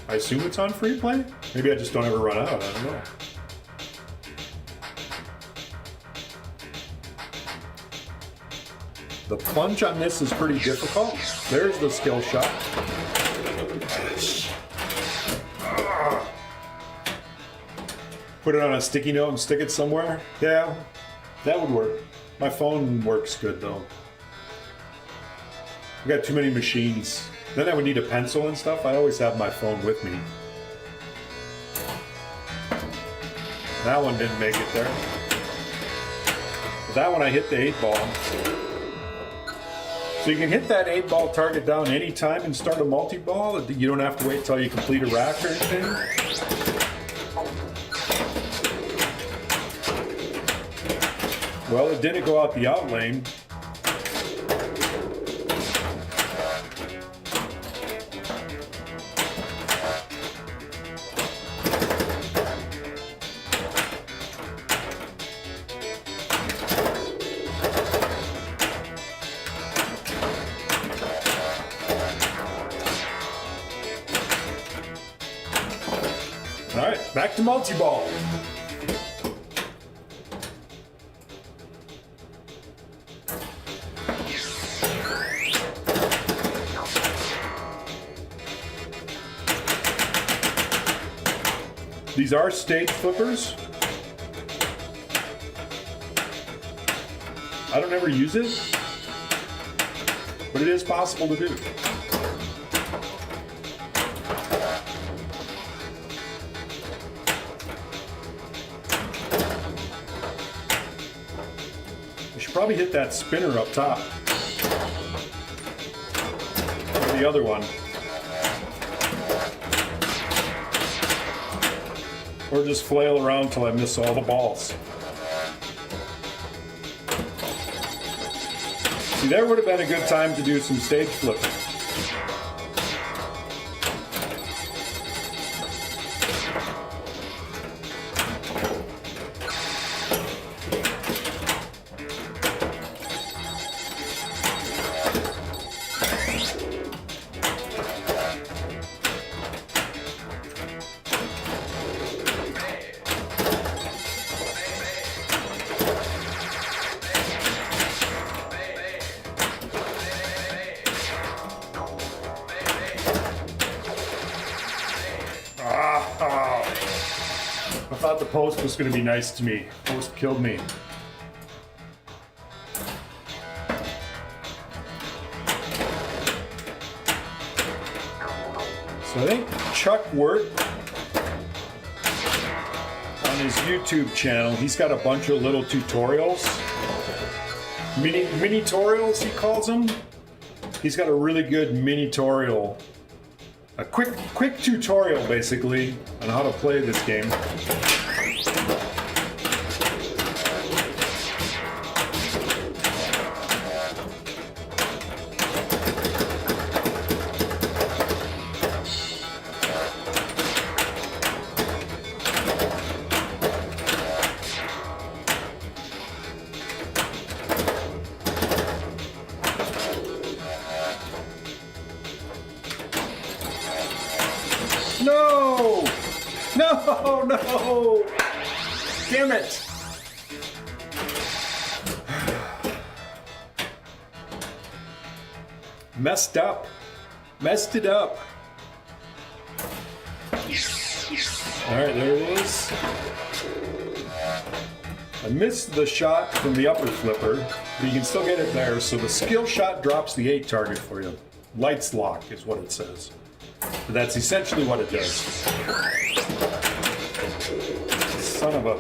I assume it's on free play? Maybe I just don't ever run out. I don't know. The plunge on this is pretty difficult. There's the skill shot. Put it on a sticky note and stick it somewhere. Yeah, that would work. My phone works good though. I've got too many machines. Then I would need a pencil and stuff. I always have my phone with me. That one didn't make it there. But that one I hit the 8-ball. So you can hit that 8-ball target down anytime and start a multi-ball. You don't have to wait till you complete a rack or anything. Well, it didn't go out the out lane. All right, back to multi-ball. These are stage flippers. I don't ever use it, but it is possible to do. probably hit that spinner up top. Or the other one. Or just flail around till I miss all the balls. See, there would have been a good time to do some stage flipping. I thought the post was going to be nice to me. Post killed me. So I think Chuck Wirt on his YouTube channel, he's got a bunch of little tutorials. Mini-tutorials, he calls them. He's got a really good mini-tutorial. A quick tutorial, basically, on how to play this game. No! No! No! Damn it! Messed up. Messed it up. Alright, there it is. I missed the shot from the upper flipper, but you can still get it there, so the skill shot drops the 8 target for you. Lights lock is what it says. But that's essentially what it does. Son of a...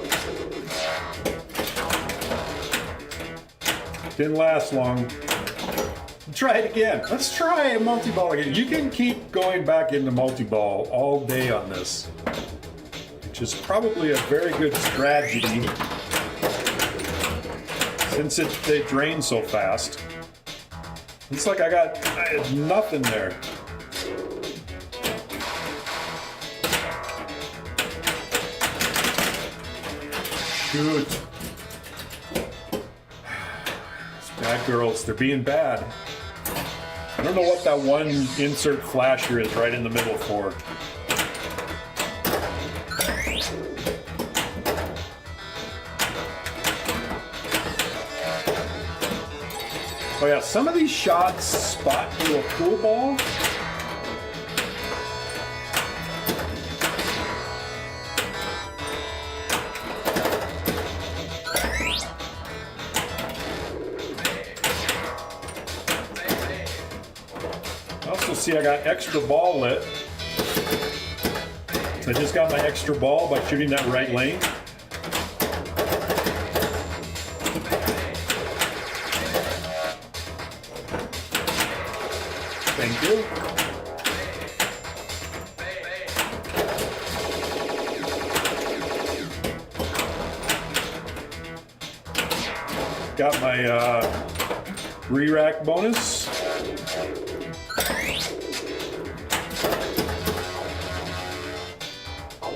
Didn't last long. Try it again. Let's try a multi-ball again. You can keep going back into multi-ball all day on this, which is probably a very good strategy since they drain so fast. It's like I had nothing there. Shoot. These bad girls, they're being bad. I don't know what that one insert flasher is right in the middle for. Oh yeah, some of these shots spot to a pool ball. See, I got extra ball lit. So I just got my extra ball by shooting that right lane. Thank you. Got my re-rack bonus.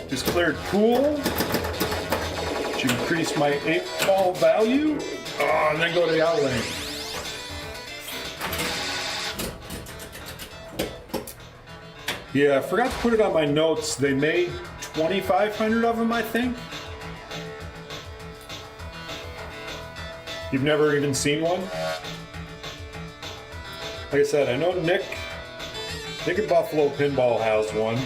Just cleared pool, which increased my 8-ball value. Oh, and then go to the out lane. Yeah, I forgot to put it on my notes. They made 2,500 of them, I think. You've never even seen one? Like I said, I know Nick at Buffalo Pinball has one.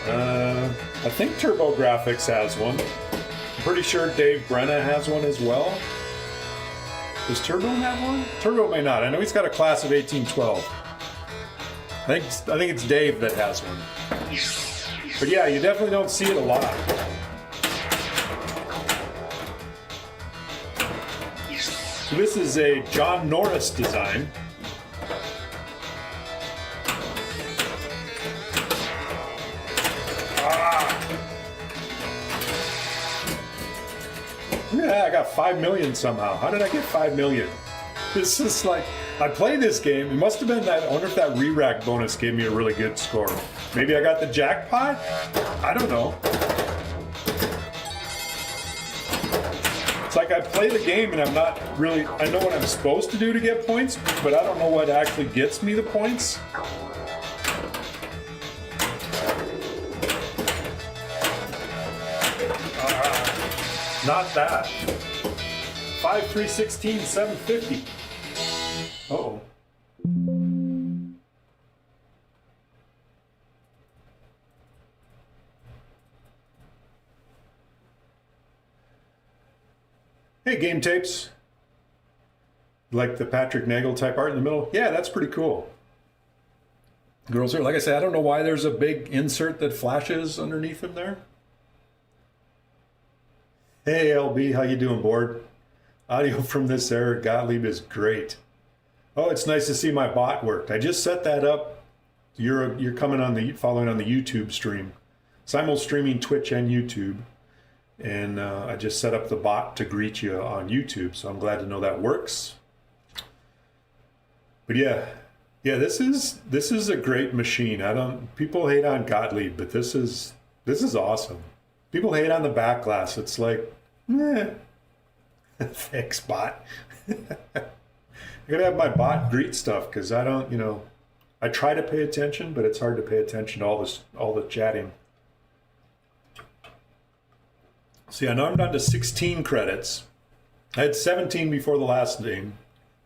I think TurboGrafx has one. I'm pretty sure Dave Brenna has one as well. Does Turbo have one? Turbo may not. I know he's got a class of 1812. I think it's Dave that has one. But yeah, you definitely don't see it a lot. So this is a John Norris design. Yeah, I got 5 million somehow. How did I get 5 million? This is like, I played this game. It must have been that, I wonder if that re-rack bonus gave me a really good score. Maybe I got the jackpot? I don't know. It's like I play the game and I'm not really, I know what I'm supposed to do to get points, but I don't know what actually gets me the points. Not that. 5, 3, 16, 750. Uh-oh. Hey, game tapes. Like the Patrick Nagel type art in the middle? Yeah, that's pretty cool. Girls are, like I said, I don't know why there's a big insert that flashes underneath them there. Hey LB, how you doing, board? Audio from this Eric Gottlieb is great. Oh, it's nice to see my bot worked. I just set that up. You're coming on the following on the YouTube stream, simul streaming Twitch and YouTube, and I just set up the bot to greet you on YouTube. So I'm glad to know that works. But yeah, this is a great machine. People hate on Gottlieb, but this is awesome. People hate on the back glass. It's like, thanks, bot. I gotta have my bot greet stuff because I don't, I try to pay attention, but it's hard to pay attention to all the chatting. See, I know I'm down to 16 credits. I had 17 before the last game.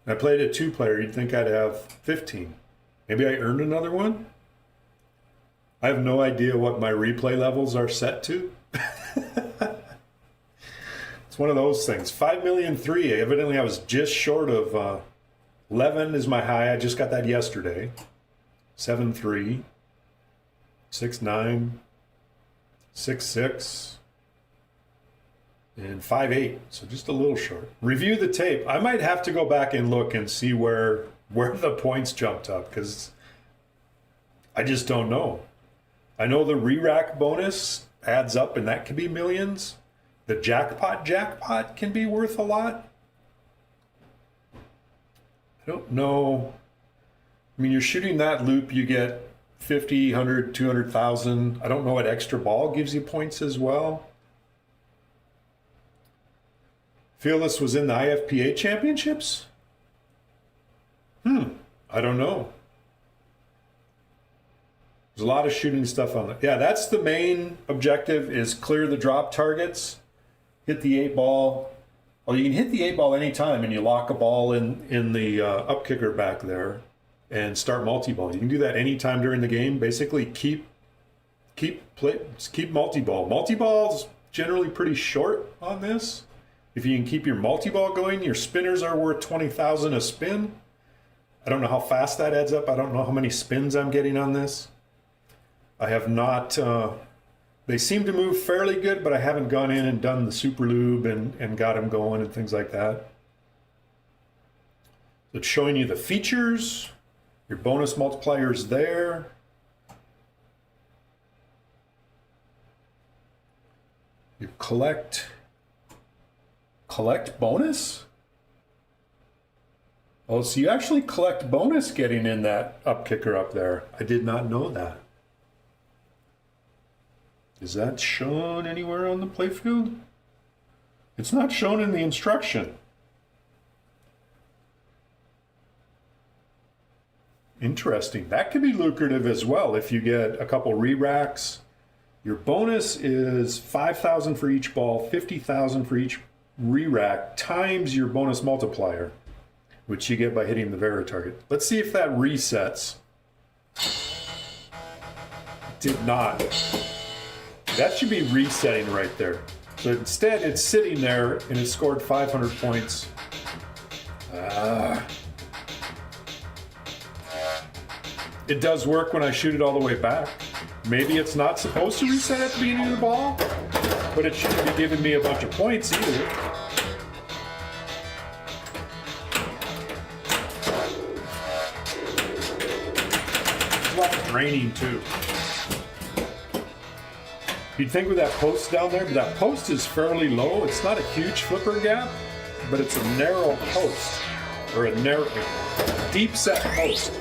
I played a 2-player. You'd think I'd have 15. Maybe I earned another one. I have no idea what my replay levels are set to. It's one of those things. 5,000,003. Evidently, I was just short of 11 is my high. I just got that yesterday. 7.3, 6.9, 6.6, and 5.8. So just a little short. Review the tape. I might have to go back and look and see where the points jumped up because I just don't know. I know the re-rack bonus adds up and that could be millions. The jackpot can be worth a lot. I don't know. I mean, you're shooting that loop, you get 50, 100, 200,000. I don't know what extra ball gives you points as well. Fearless was in the IFPA championships? I don't know. There's a lot of shooting stuff on that. Yeah, that's the main objective, is clear the drop targets, hit the 8-ball. Well, you can hit the 8-ball anytime and you lock a ball in the up kicker back there and start multi-ball. You can do that anytime during the game. Basically, keep multi-ball. Multi-ball's generally pretty short on this. If you can keep your multi-ball going, your spinners are worth 20,000 a spin. I don't know how fast that adds up. I don't know how many spins I'm getting on this. I have not, they seem to move fairly good, but I haven't gone in and done the super lube and got them going and things like that. It's showing you the features, your bonus multipliers there. You collect bonus? Oh, so you actually collect bonus getting in that up kicker up there. I did not know that. Is that shown anywhere on the playfield? It's not shown in the instruction. Interesting. That could be lucrative as well if you get a couple re-racks. Your bonus is 5,000 for each ball, 50,000 for each re-rack, times your bonus multiplier, which you get by hitting the Vera target. Let's see if that resets. It did not. That should be resetting right there. So instead, it's sitting there and it scored 500 points. It does work when I shoot it all the way back. Maybe it's not supposed to reset at the beginning of the ball, but it shouldn't be giving me a bunch of points either. Well, draining too. You'd think with that post down there, but that post is fairly low. It's not a huge flipper gap, but it's a narrow post, or a narrow, deep set post.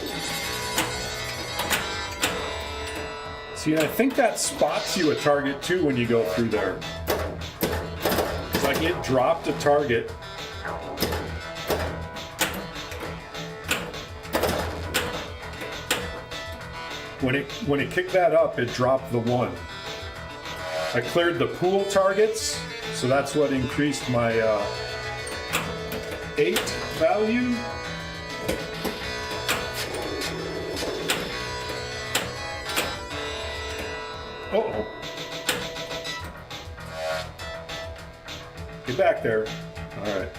See, and I think that spots you a target too when you go through there. It's like it dropped a target. When it kicked that up, it dropped the one. I cleared the pool targets, so that's what increased my 8 value. Uh-oh. Get back there. All right.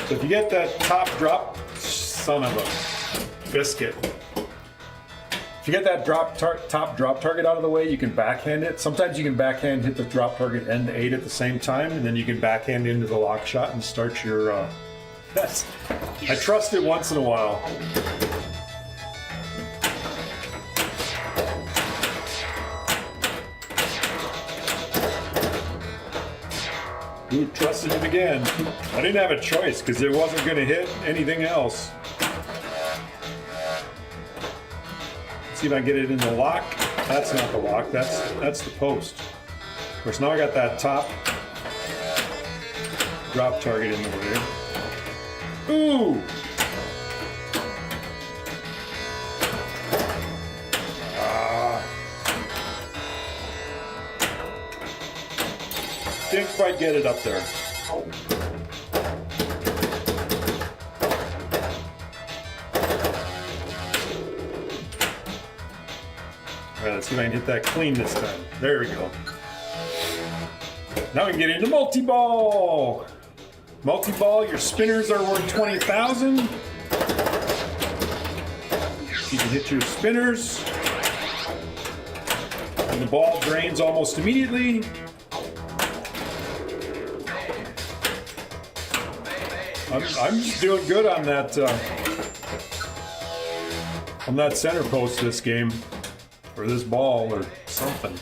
So if you get that top drop, son of a biscuit. If you get that top drop target out of the way, you can backhand it. Sometimes you can backhand hit the drop target and the 8 at the same time, and then you can backhand into the lock shot and start your... I trust it once in a while. Ooh, trusted it again. I didn't have a choice because it wasn't going to hit anything else. See if I can get it in the lock. That's not the lock, that's the post. Of course, now I got that top drop target in the way. Ooh! Didn't quite get it up there. Alright, let's see if I can hit that clean this time. There we go. Now we can get into multi-ball. Multi-ball, your spinners are worth 20,000. You can hit your spinners. And the ball drains almost immediately. I'm just doing good on that center post this game, or this ball, or something.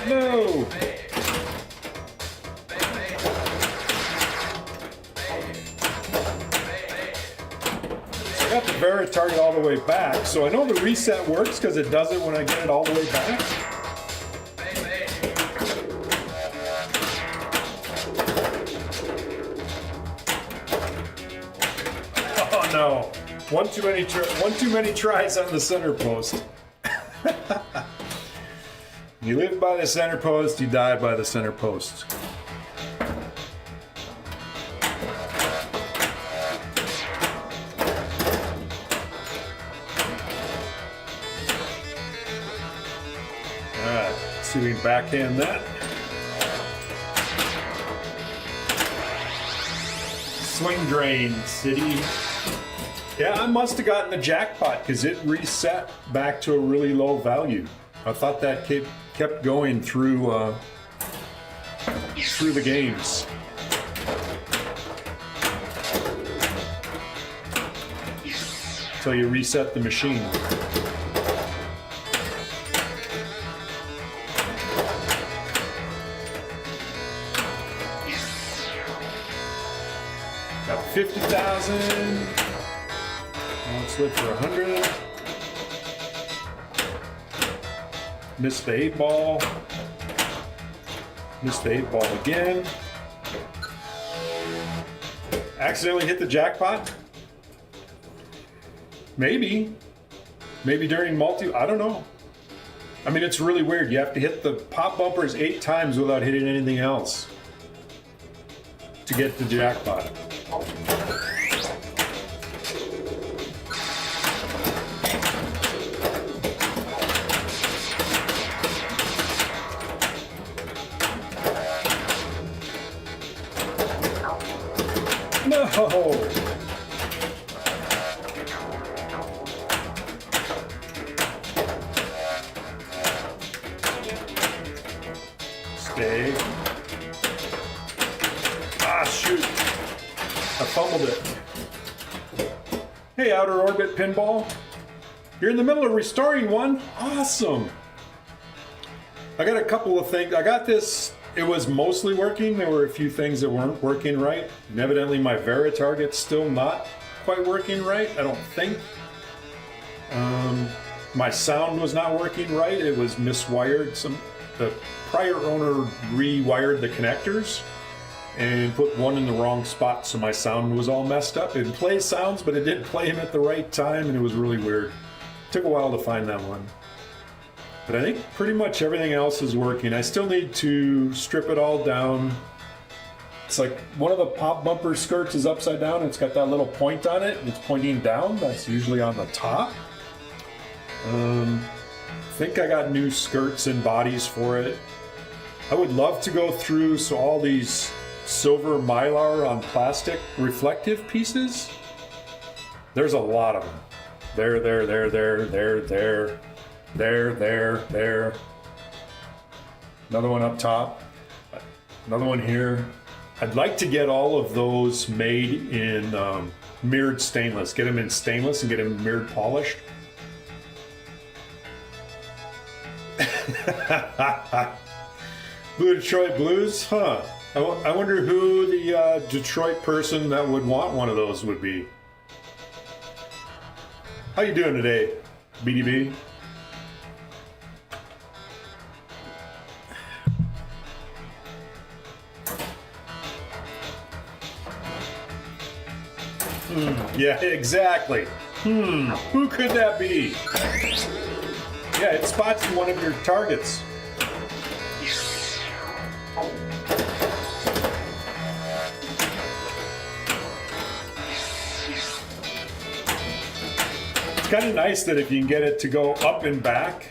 No! So I got the Vera target all the way back, so I know the reset works because it does it when I get it all the way back. No, one too many tries on the center post. You live by the center post, you die by the center post. Alright, see if we can backhand that. Swing drain, city. Yeah, I must have gotten the jackpot because it reset back to a really low value. I thought that kept going through the games. So you reset the machine. Got 50,000. Let's live for 100. Missed the 8 ball. Missed the 8 ball again. Accidentally hit the jackpot? Maybe. Maybe during multi, I don't know. I mean, it's really weird. You have to hit the pop bumpers 8 times without hitting anything else to get the jackpot. No! Stay. Ah, shoot. shoot. I fumbled it. Hey, Outer Orbit Pinball. You're in the middle of restoring one? Awesome. I got a couple of things. I got this. It was mostly working. There were a few things that weren't working right. And evidently my Vera target's still not quite working right, I don't think. My sound was not working right. It was miswired. The prior owner rewired the connectors and put one in the wrong spot, so my sound was all messed up. It plays sounds, but it didn't play them at the right time, and it was really weird. Took a while to find that one. But I think pretty much everything else is working. I still need to strip it all down. It's like one of the pop bumper skirts is upside down. It's got that little point on it, and it's pointing down. That's usually on the top. I think I got new skirts and bodies for it. I would love to go through all these silver mylar on plastic reflective pieces. There's a lot of them. There. Another one up top. Another one here. I'd like to get all of those made in mirrored stainless. Get them in stainless and get them mirrored polished. Blue Detroit Blues? Huh. I wonder who the Detroit person that would want one of those would be. How you doing today, BDB? Yeah, exactly. Who could that be? Yeah, it spots one of your targets. It's kind of nice that if you can get it to go up and back,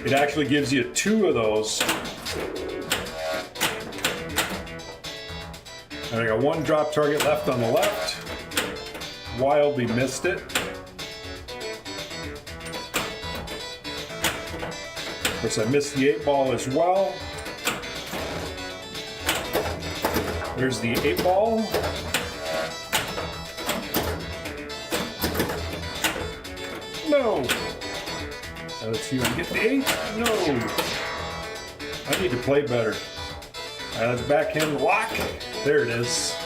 it actually gives you two of those. And I got one drop target left on the left. Wildly missed it. Of course, I missed the 8-ball as well. There's the 8-ball. No. Now let's see if I can get the 8. No. I need to play better. All right, let's backhand lock. There it is.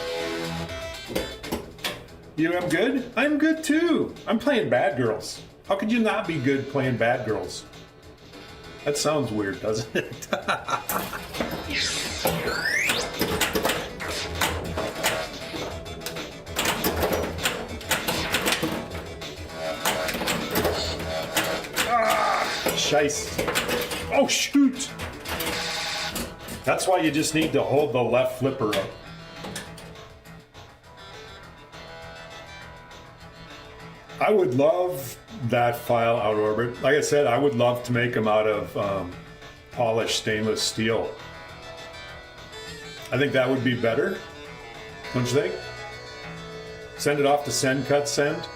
I'm good? I'm good too. I'm playing Bad Girls. How could you not be good playing Bad Girls? That sounds weird, doesn't it? Shice. Oh, shoot. That's why you just need to hold the left flipper up. I would love that file Outer Orbit. Like I said, I would love to make them out of polished stainless steel. I think that would be better. Don't you think? Send it off to Send Cut Send.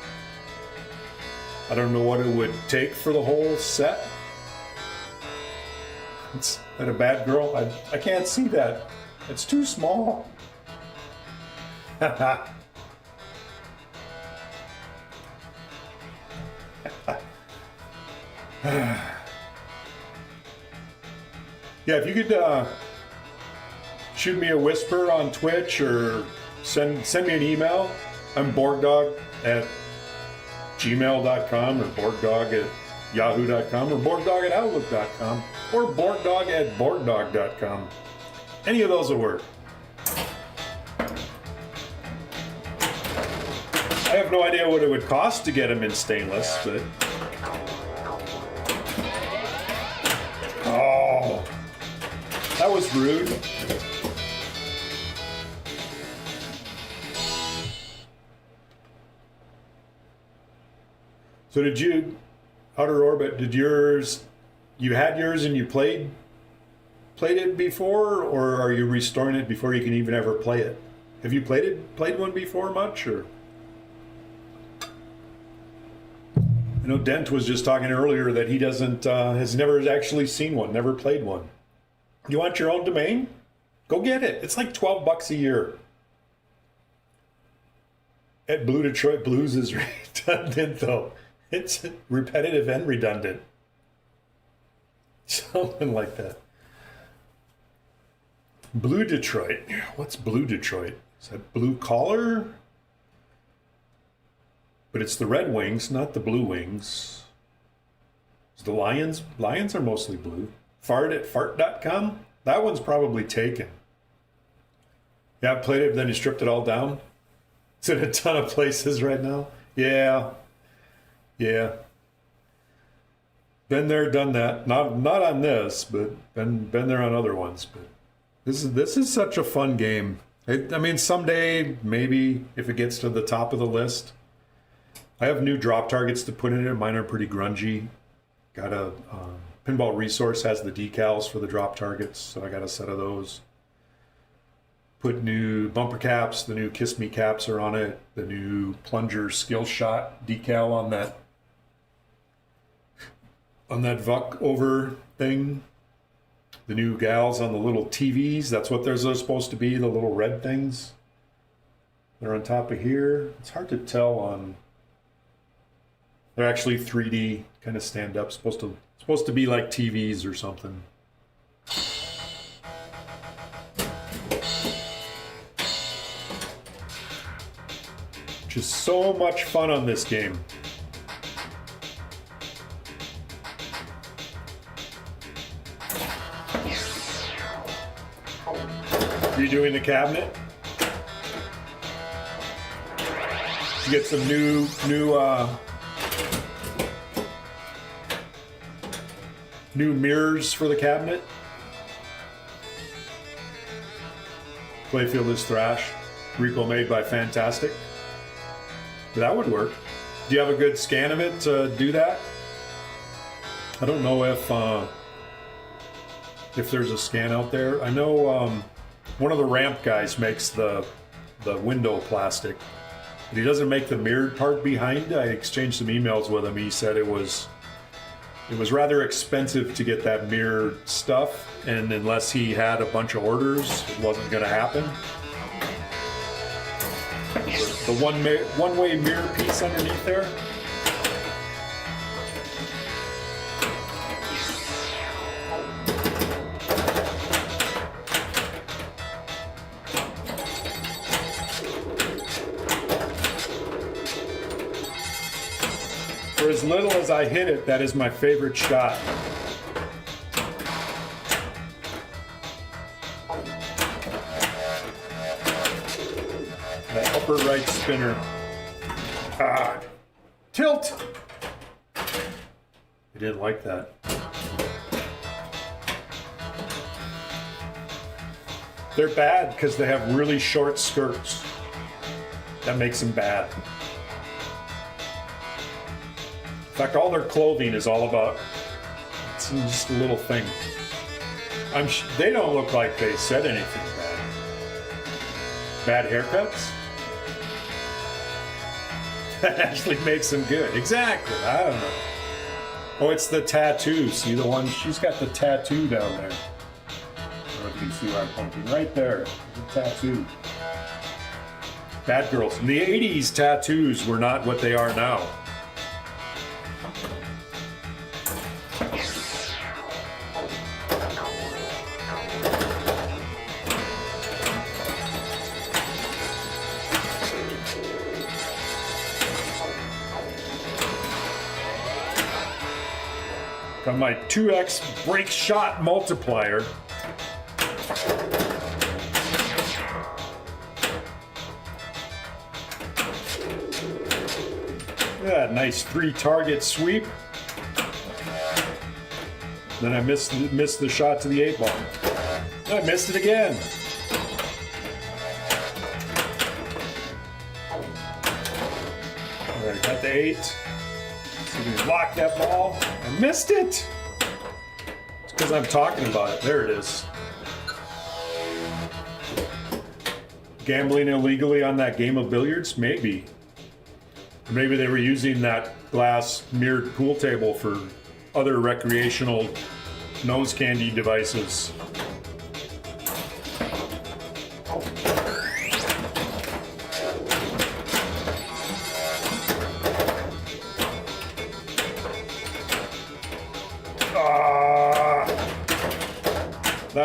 I don't know what it would take for the whole set. Is that a Bad Girl? I can't see that. It's too small. Yeah, if you could shoot me a whisper on Twitch or send me an email. I'm borgdog at gmail.com or borgdog at yahoo.com or borgdog at outlook.com or borgdog at borgdog.com. Any of those will work. I have no idea what it would cost to get them in stainless, but... Oh, that was rude. So did you, Outer Orbit, you had yours and you played it before, or are you restoring it before you can even ever play it? Have you played one before much, or? I know Dent was just talking earlier that he has never actually seen one, never played one. You want your own domain? Go get it. It's like $12 a year. At Blue Detroit Blues is redundant, though. It's repetitive and redundant. Something like that. Blue Detroit. What's Blue Detroit? Is that blue collar? But it's the Red Wings, not the Blue Wings. Is the Lions? Lions are mostly blue. Fart at fart.com? That one's probably taken. Yeah, I played it, then you stripped it all down. It's in a ton of places right now. Yeah. Yeah. Been there, done that. Not on this, but been there on other ones. But this is such a fun game. I mean, someday, maybe, if it gets to the top of the list. I have new drop targets to put in it. Mine are pretty grungy. Got a Pinball Resource has the decals for the drop targets, so I got a set of those. Put new bumper caps. The new Kiss Me caps are on it. The new Plunger Skill Shot decal on that Vuck over thing. The new gals on the little TVs. That's what they're supposed to be. The little red things. They're on top of here. It's hard to tell on. They're actually 3D, kind of stand up. Supposed to be like TVs or something. Just so much fun on this game. Redoing the cabinet. You get some new mirrors for the cabinet. Playfield is Thrash. Repo made by Fantastic. That would work. Do you have a good scan of it to do that? I don't know if there's a scan out there. I know one of the ramp guys makes the window plastic, but he doesn't make the mirrored part behind. I exchanged some emails with him. He said it was rather expensive to get that mirrored stuff, and unless he had a bunch of orders, it wasn't going to happen. The one-way mirror piece underneath there. For as little as I hit it, that is my favorite shot. That upper right spinner. Ah, tilt! I didn't like that. They're bad because they have really short skirts. That makes them bad. In fact, all their clothing is all about, it's just a little thing. They don't look like they said anything bad. Bad haircuts? That actually makes them good. Exactly. I don't know. Oh, it's the tattoo. See the one? She's got the tattoo down there. I don't know if you can see where I'm pointing. Right there. The tattoo. Bad girls. In the 80s, tattoos were not what they are now. Got my 2x break shot multiplier. Yeah, nice 3-target sweep. Then I missed the shot to the 8-ball. I missed it again. All right, got the 8. See if we can block that ball. I missed it. It's because I'm talking about it. There it is. Gambling illegally on that game of billiards? Maybe. Maybe they were using that glass mirrored pool table for other recreational nose candy devices.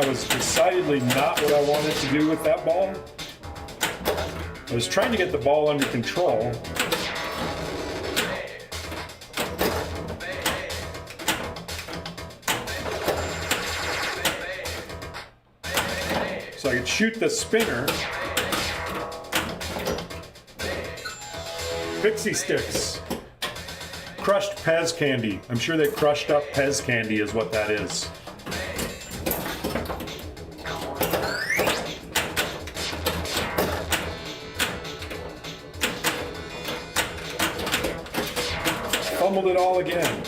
that was decidedly not what I wanted to do with that ball. I was trying to get the ball under control. So I could shoot the spinner. Pixie sticks. Crushed Pez candy. I'm sure they crushed up Pez candy is what that is. Fumbled it all again.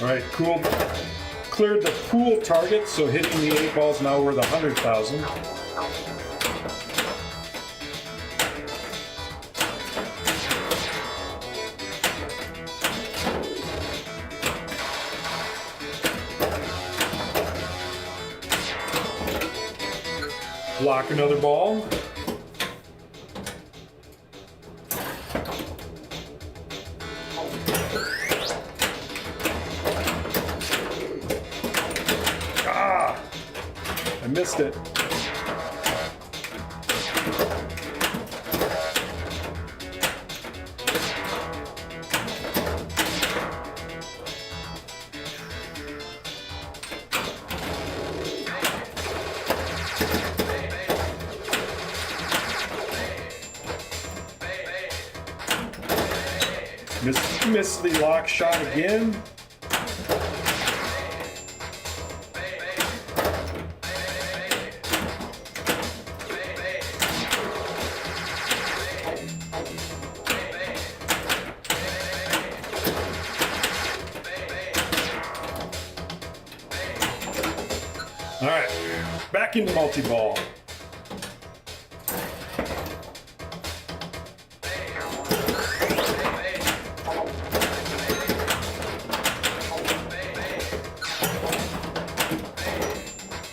All right, cool. Cleared the pool target, so hitting the 8 ball's now worth 100,000. Block another ball. Ah! I missed it. Missed the lock shot again. All right, back into multi-ball.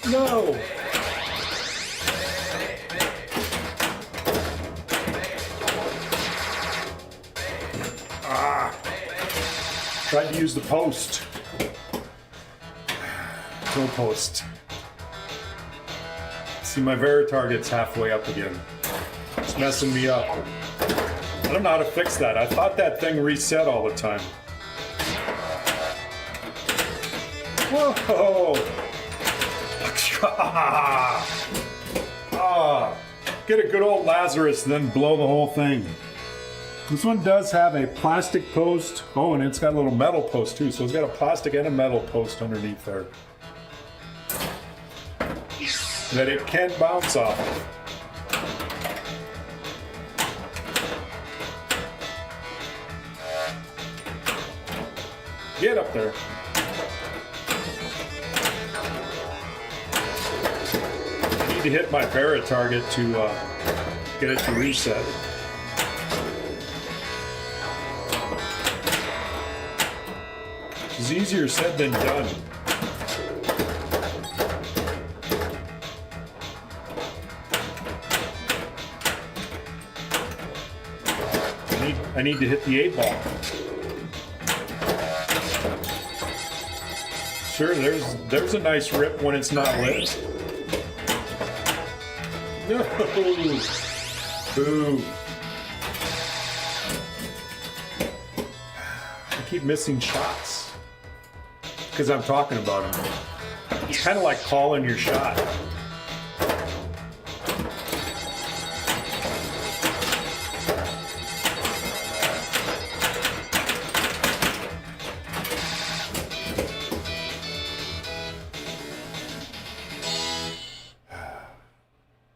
No! Ah! Tried to use the post. No post. See, my Veritarget's halfway up again. It's messing me up. I don't know how to fix that. I thought that thing reset all the time. Whoa! Ah, get a good old Lazarus and then blow the whole thing. This one does have a plastic post. Oh, and it's got a little metal post too. So it's got a plastic and a metal post underneath there that it can't bounce off. Get up there. To hit my Veritarget to get it to reset. It's easier said than done. I need to hit the 8 ball. Sure, there's a nice rip when it's not lit. No! Boo! I keep missing shots because I'm talking about them. It's kind of like calling your shot.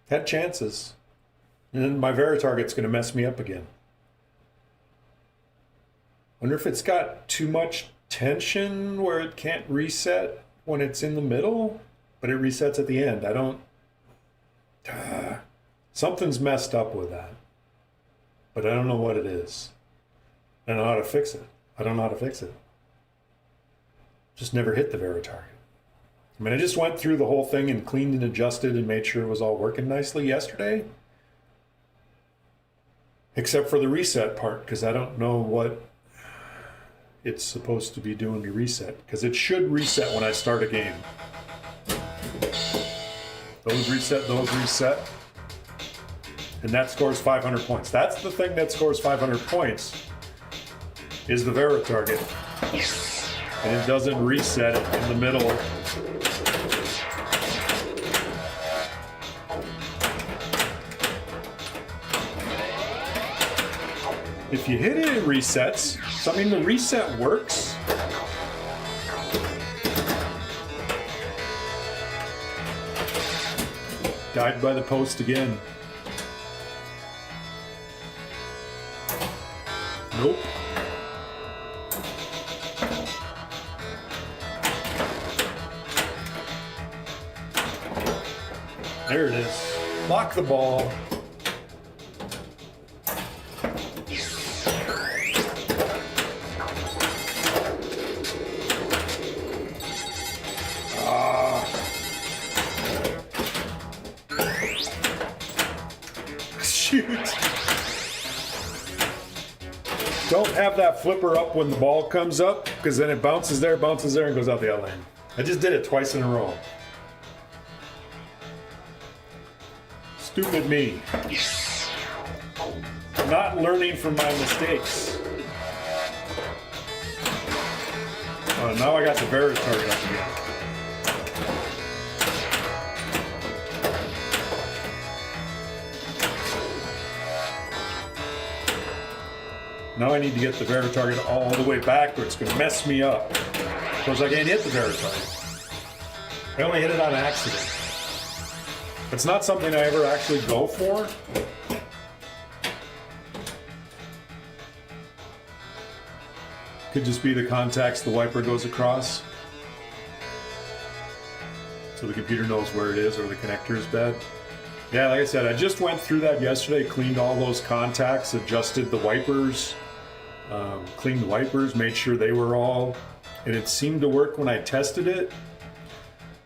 Had chances. And then my Veritarget's going to mess me up again. Wonder if it's got too much tension where it can't reset when it's in the middle, but it resets at the end. I don't... something's messed up with that. But I don't know what it is. I don't know how to fix it. I don't know how to fix it. Just never hit the Veritarget. I mean, I just went through the whole thing and cleaned and adjusted and made sure it was all working nicely yesterday. Except for the reset part, because I don't know what it's supposed to be doing to reset. Because it should reset when I start a game. Those reset. And that scores 500 points. That's the thing that scores 500 points, is the Vera target. And it doesn't reset it in the middle. If you hit it, it resets. So, I mean, the reset works. Died by the post again. Nope. There it is. Lock the ball. Shoot. Don't have that flipper up when the ball comes up, because then it bounces there, and goes out the outline. I just did it twice in a row. Stupid me. Not learning from my mistakes. Oh, now I got the Vera target up again. Now I need to get the Vera target all the way back, or it's going to mess me up. Because I can't hit the Vera target. I only hit it on accident. It's not something I ever actually go for. Could just be the contacts the wiper goes across. So the computer knows where it is, or the connector is bad. Yeah, like I said, I just went through that yesterday, cleaned all those contacts, adjusted the wipers, cleaned the wipers, made sure they were all, and it seemed to work when I tested it,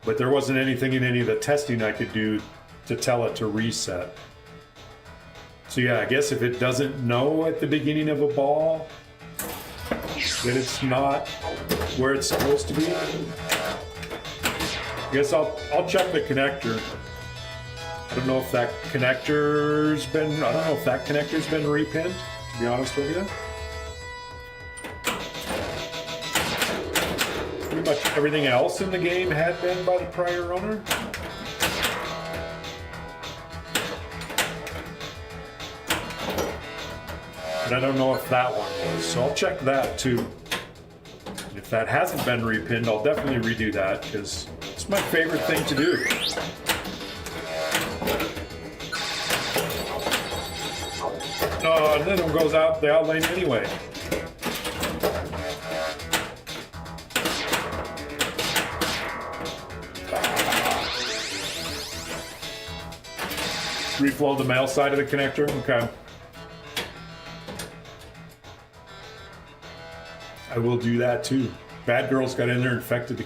but there wasn't anything in any of the testing I could do to tell it to reset. So yeah, I guess if it doesn't know at the beginning of a ball that it's not where it's supposed to be, I guess I'll check the connector. I don't know if that connector's been repinned, to be honest with you. Pretty much everything else in the game had been by the prior owner. But I don't know if that one was, so I'll check that too. And if that hasn't been repinned, I'll definitely redo that, because it's my favorite thing to do. Oh, and then it goes out the outlane anyway. Reflow the male side of the connector? Okay. I will do that too. Bad girls got in there and infected the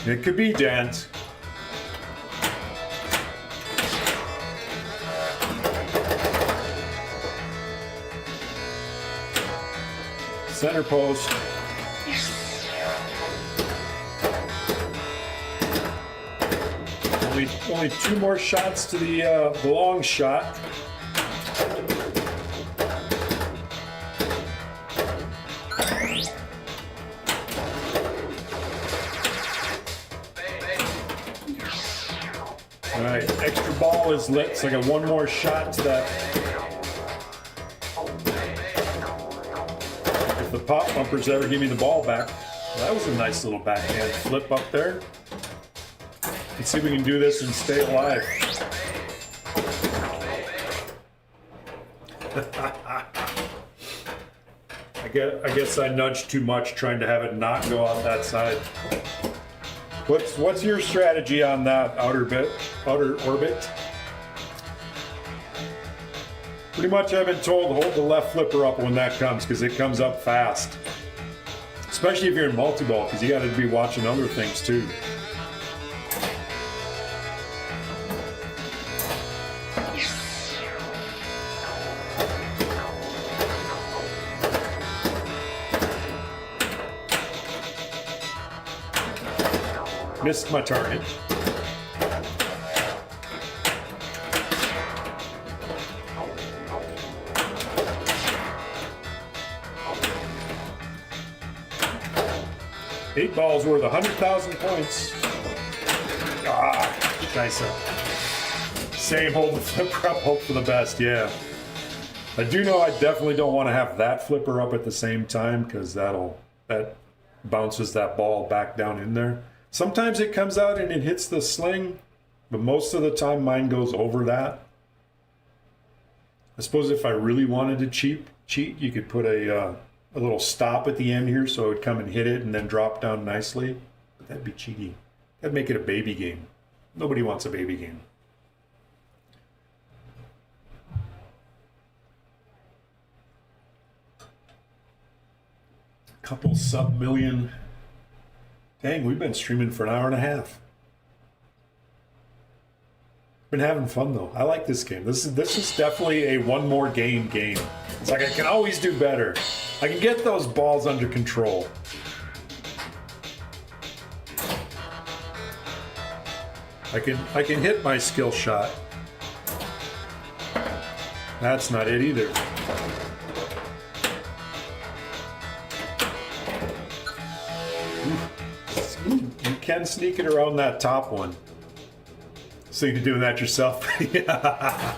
It could be Dent. Center post. Only two more shots to the long shot. All right, extra ball is lit, so I got one more shot to that. If the pop bumpers ever give me the ball back. Well, that was a nice little backhand flip up there. Let's see if we can do this and stay alive. I guess I nudged too much trying to have it not go out that side. What's your strategy on that outer orbit? Pretty much I've been told hold the left flipper up when that comes, because it comes up fast. Especially if you're in multi-ball, because you got to be watching other things too. Missed my target. Eight balls worth 100,000 points. Ah, nice. Same, hold the flipper up, hope for the best, yeah. I do know I definitely don't want to have that flipper up at the same time, because that bounces that ball back down in there. Sometimes it comes out and it hits the sling, but most of the time mine goes over that. I suppose if I really wanted to cheat, you could put a little stop at the end here so it would come and hit it and then drop down nicely. But that'd be cheating. That'd make it a baby game. Nobody wants a baby game. Couple sub-million. Dang, we've been streaming for an hour and a half. Been having fun though. I like this game. This is definitely a one more game. It's like I can always do better. I can get those balls under control. I can hit my skill shot. That's not it either. You can sneak it around that top one. So you're doing that yourself. Yeah.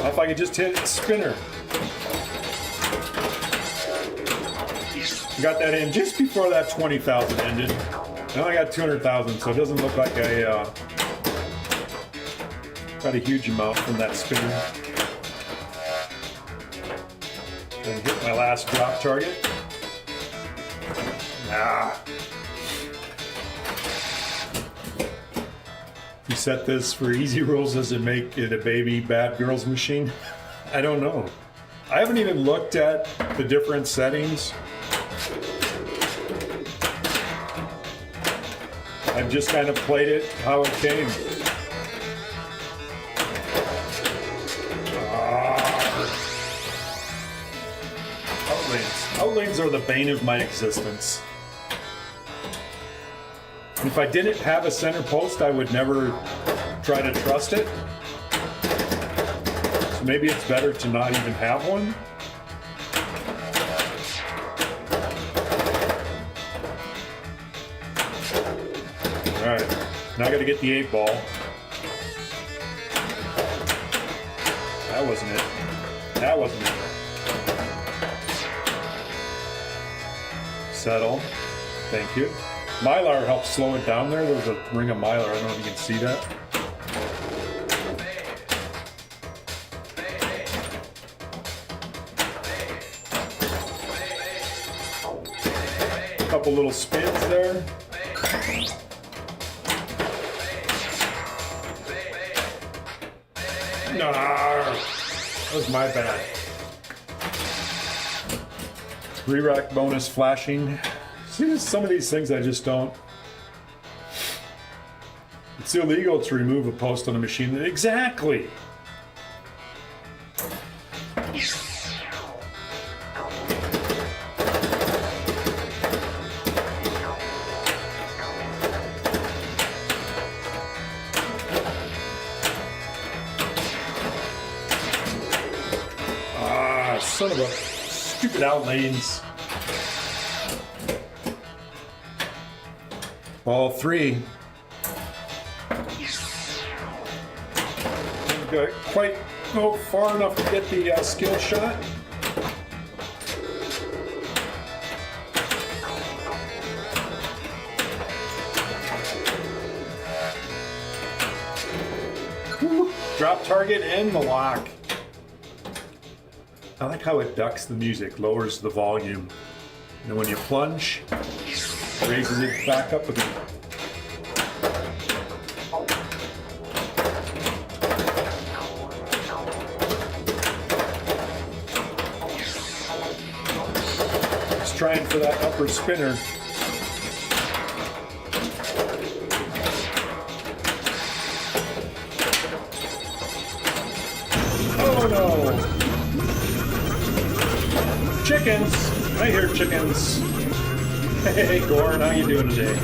If I could just hit it, spinner. Got that in just before that 20,000 ended. Now I got 200,000, so it doesn't look like I got a huge amount from that spinner. Then hit my last drop target. Ah. If you set this for easy rules, does it make it a baby bad girls machine? I don't know. I haven't even looked at the different settings. I've just kind of played it how it came. Outlanes are the bane of my existence. If I didn't have a center post, I would never try to trust it. So maybe it's better to not even have one. Alright, now I gotta get the 8-ball. That wasn't it. That wasn't it. Settle. Thank you. Mylar helps slow it down there. There's a ring of Mylar. I don't know if you can see that. A couple little spins there. No, that was my bad. Re-rack bonus flashing. See, some of these things I just don't. It's illegal to remove a post on a machine. Exactly. Ah, son of a stupid outlanes. Ball 3. Didn't quite go far enough to get the skill shot. Woo. Drop target and the lock. I like how it ducks the music, lowers the volume. And then when you plunge, raises it back up again. Just trying for that upper spinner. Oh no! Chickens! I hear chickens. Hey, Gordon, how you doing today?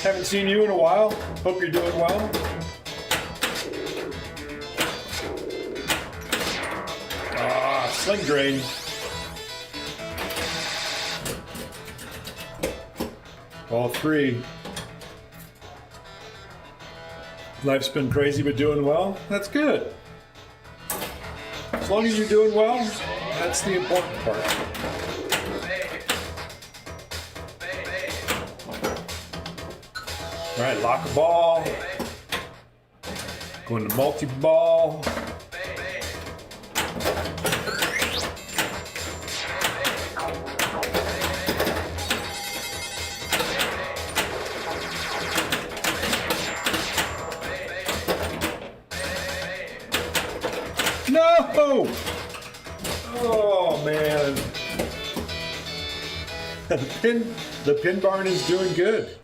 Haven't seen you in a while. Hope you're doing well. Ah, sling drain. All three. Life's been crazy, but doing well. That's good. As long as you're doing well, that's the important part. All right, lock a ball. Going to multi-ball. No! Oh man. The pin barn is doing good.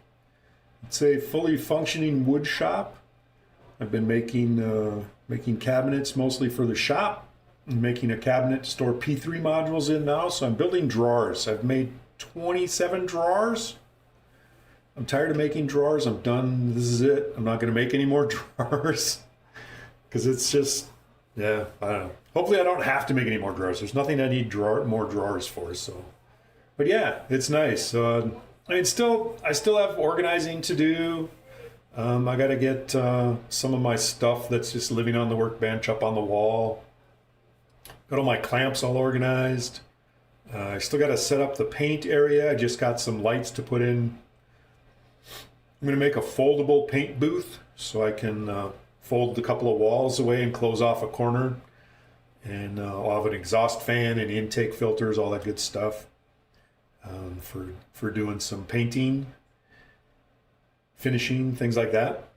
It's a fully functioning wood shop. I've been making cabinets mostly for the shop. I'm making a cabinet to store P3 modules in now, so I'm building drawers. I've made 27 drawers. I'm tired of making drawers. I'm done. This is it. I'm not going to make any more drawers because it's just, yeah, I don't know. Hopefully I don't have to make any more drawers. There's nothing I need more drawers for. So, but yeah, it's nice. I mean, I still have organizing to do. I got to get some of my stuff that's just living on the workbench up on the wall. Got all my clamps all organized. I still got to set up the paint area. I just got some lights to put in. I'm going to make a foldable paint booth so I can fold a couple of walls away and close off a corner. And I'll have an exhaust fan and intake filters, all that good stuff for doing some painting, finishing, things like that.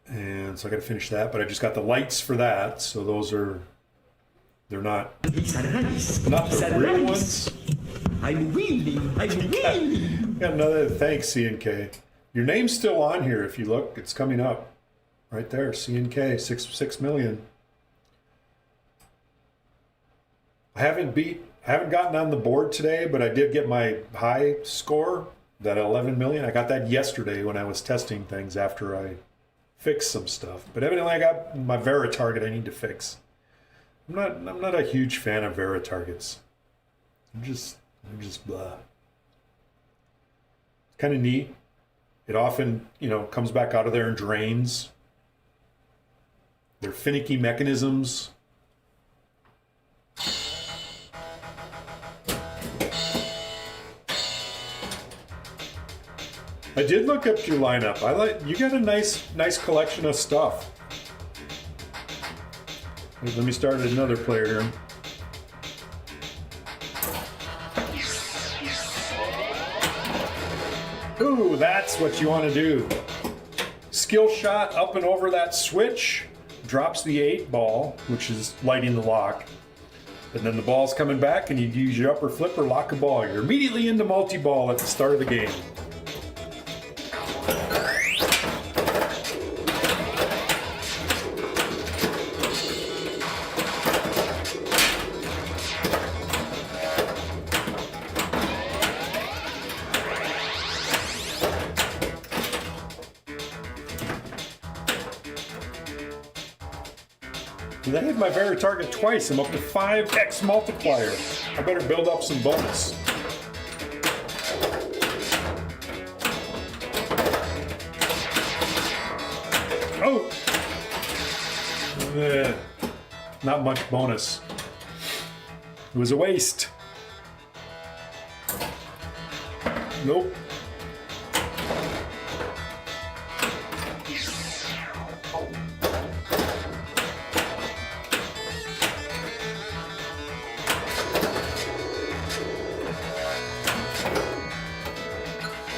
And so I got to finish that, but I just got the lights for that. So they're not the real ones. I'm willing. Got another thanks, CNK. Your name's still on here if you look. It's coming up right there. CNK 6 million. I haven't gotten on the board today, but I did get my high score, that 11 million. I got that yesterday when I was testing things after I fixed some stuff. But evidently I got my Vera target I need to fix. I'm not a huge fan of Vera targets. I'm just blah. It's kind of neat. It often, comes back out of there and drains. They're finicky mechanisms. I did look up your lineup. You got a nice collection of stuff. Let me start another player here. Ooh, that's what you want to do. Skill shot up and over that switch, drops the 8 ball, which is lighting the lock. And then the ball's coming back and you use your upper flipper, lock a ball. You're immediately into multi-ball at the start of the game. I hit my Vera target twice. I'm up to 5x multiplier. I better build up some bonus. Oh! Not much bonus. It was a waste. Nope.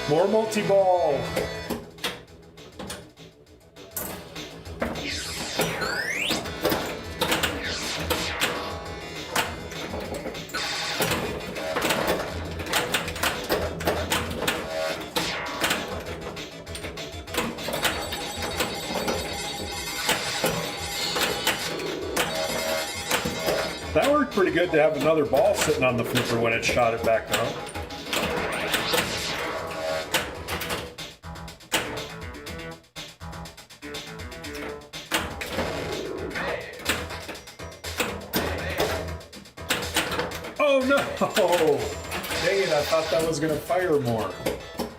More multi-ball. That worked pretty good to have another ball sitting on the flipper when it shot it back down. Oh no! Dang it, I thought that was gonna fire more. It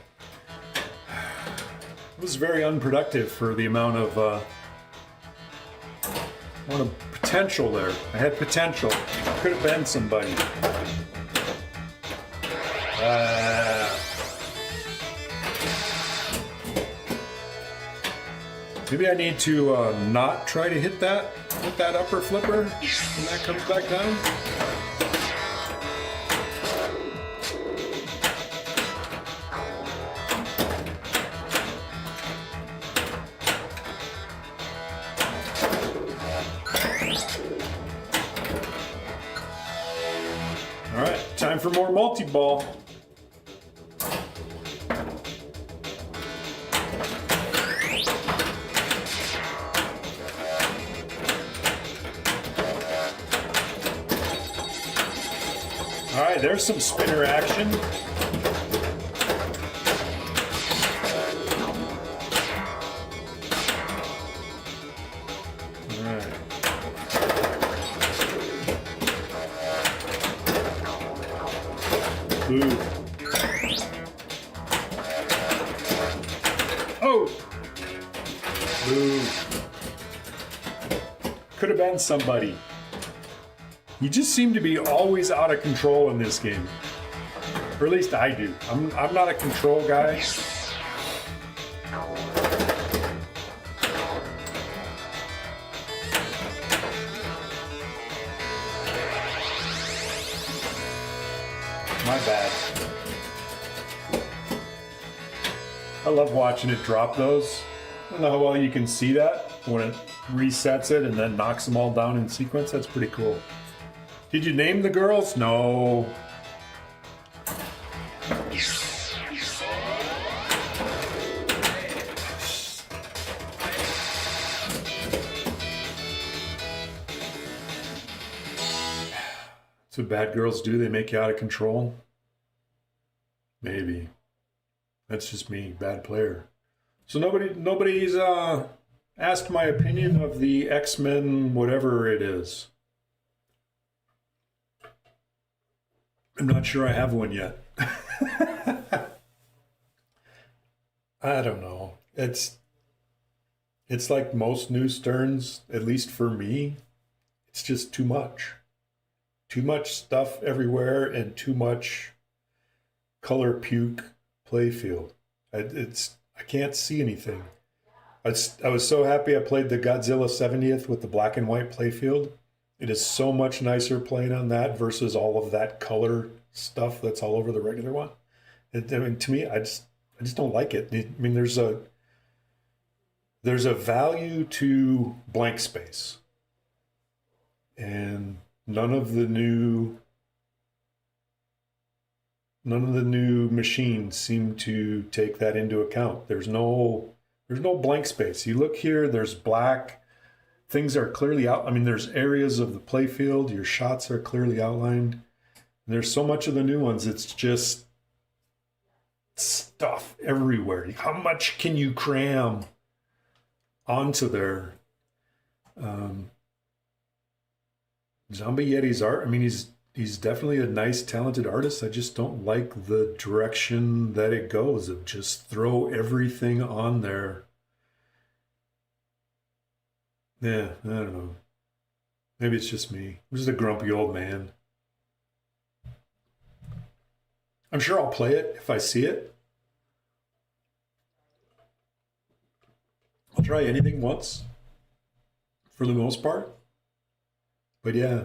was very unproductive for the amount of potential there. I had potential. Could have been somebody. Maybe I need to not try to hit that with that upper flipper when that comes back down. All right, time for more multi-ball. All right, there's some spinner action. All right. Ooh. Oh! Ooh. Could have been somebody. You just seem to be always out of control in this game. Or at least I do. I'm not a control guy. My bad. I love watching it drop those. I don't know how well you can see that when it resets it and then knocks them all down in sequence. That's pretty cool. Did you name the girls? No. That's what bad girls do. They make you out of control. Maybe. That's just me, bad player. So nobody's asked my opinion of the X-Men, whatever it is. I'm not sure I have one yet. I don't know. It's like most new Sterns, at least for me, it's just too much. Too much stuff everywhere and too much color puke playfield. I can't see anything. I was so happy I played the Godzilla 70th with the black and white playfield. It is so much nicer playing on that versus all of that color stuff that's all over the regular one. I mean, to me, I just don't like it. I mean, there's a value to blank space, and none of the new machines seem to take that into account. There's no blank space. You look here, there's black. Things are clearly out. I mean, there's areas of the playfield. Your shots are clearly outlined. And there's so much of the new ones. It's just stuff everywhere. How much can you cram onto there? Zombie Yeti's art. I mean, he's definitely a nice, talented artist. I just don't like the direction that it goes of just throw everything on there. Yeah, I don't know. Maybe it's just me. I'm just a grumpy old man. I'm sure I'll play it if I see it. I'll try anything once, for the most part. But yeah,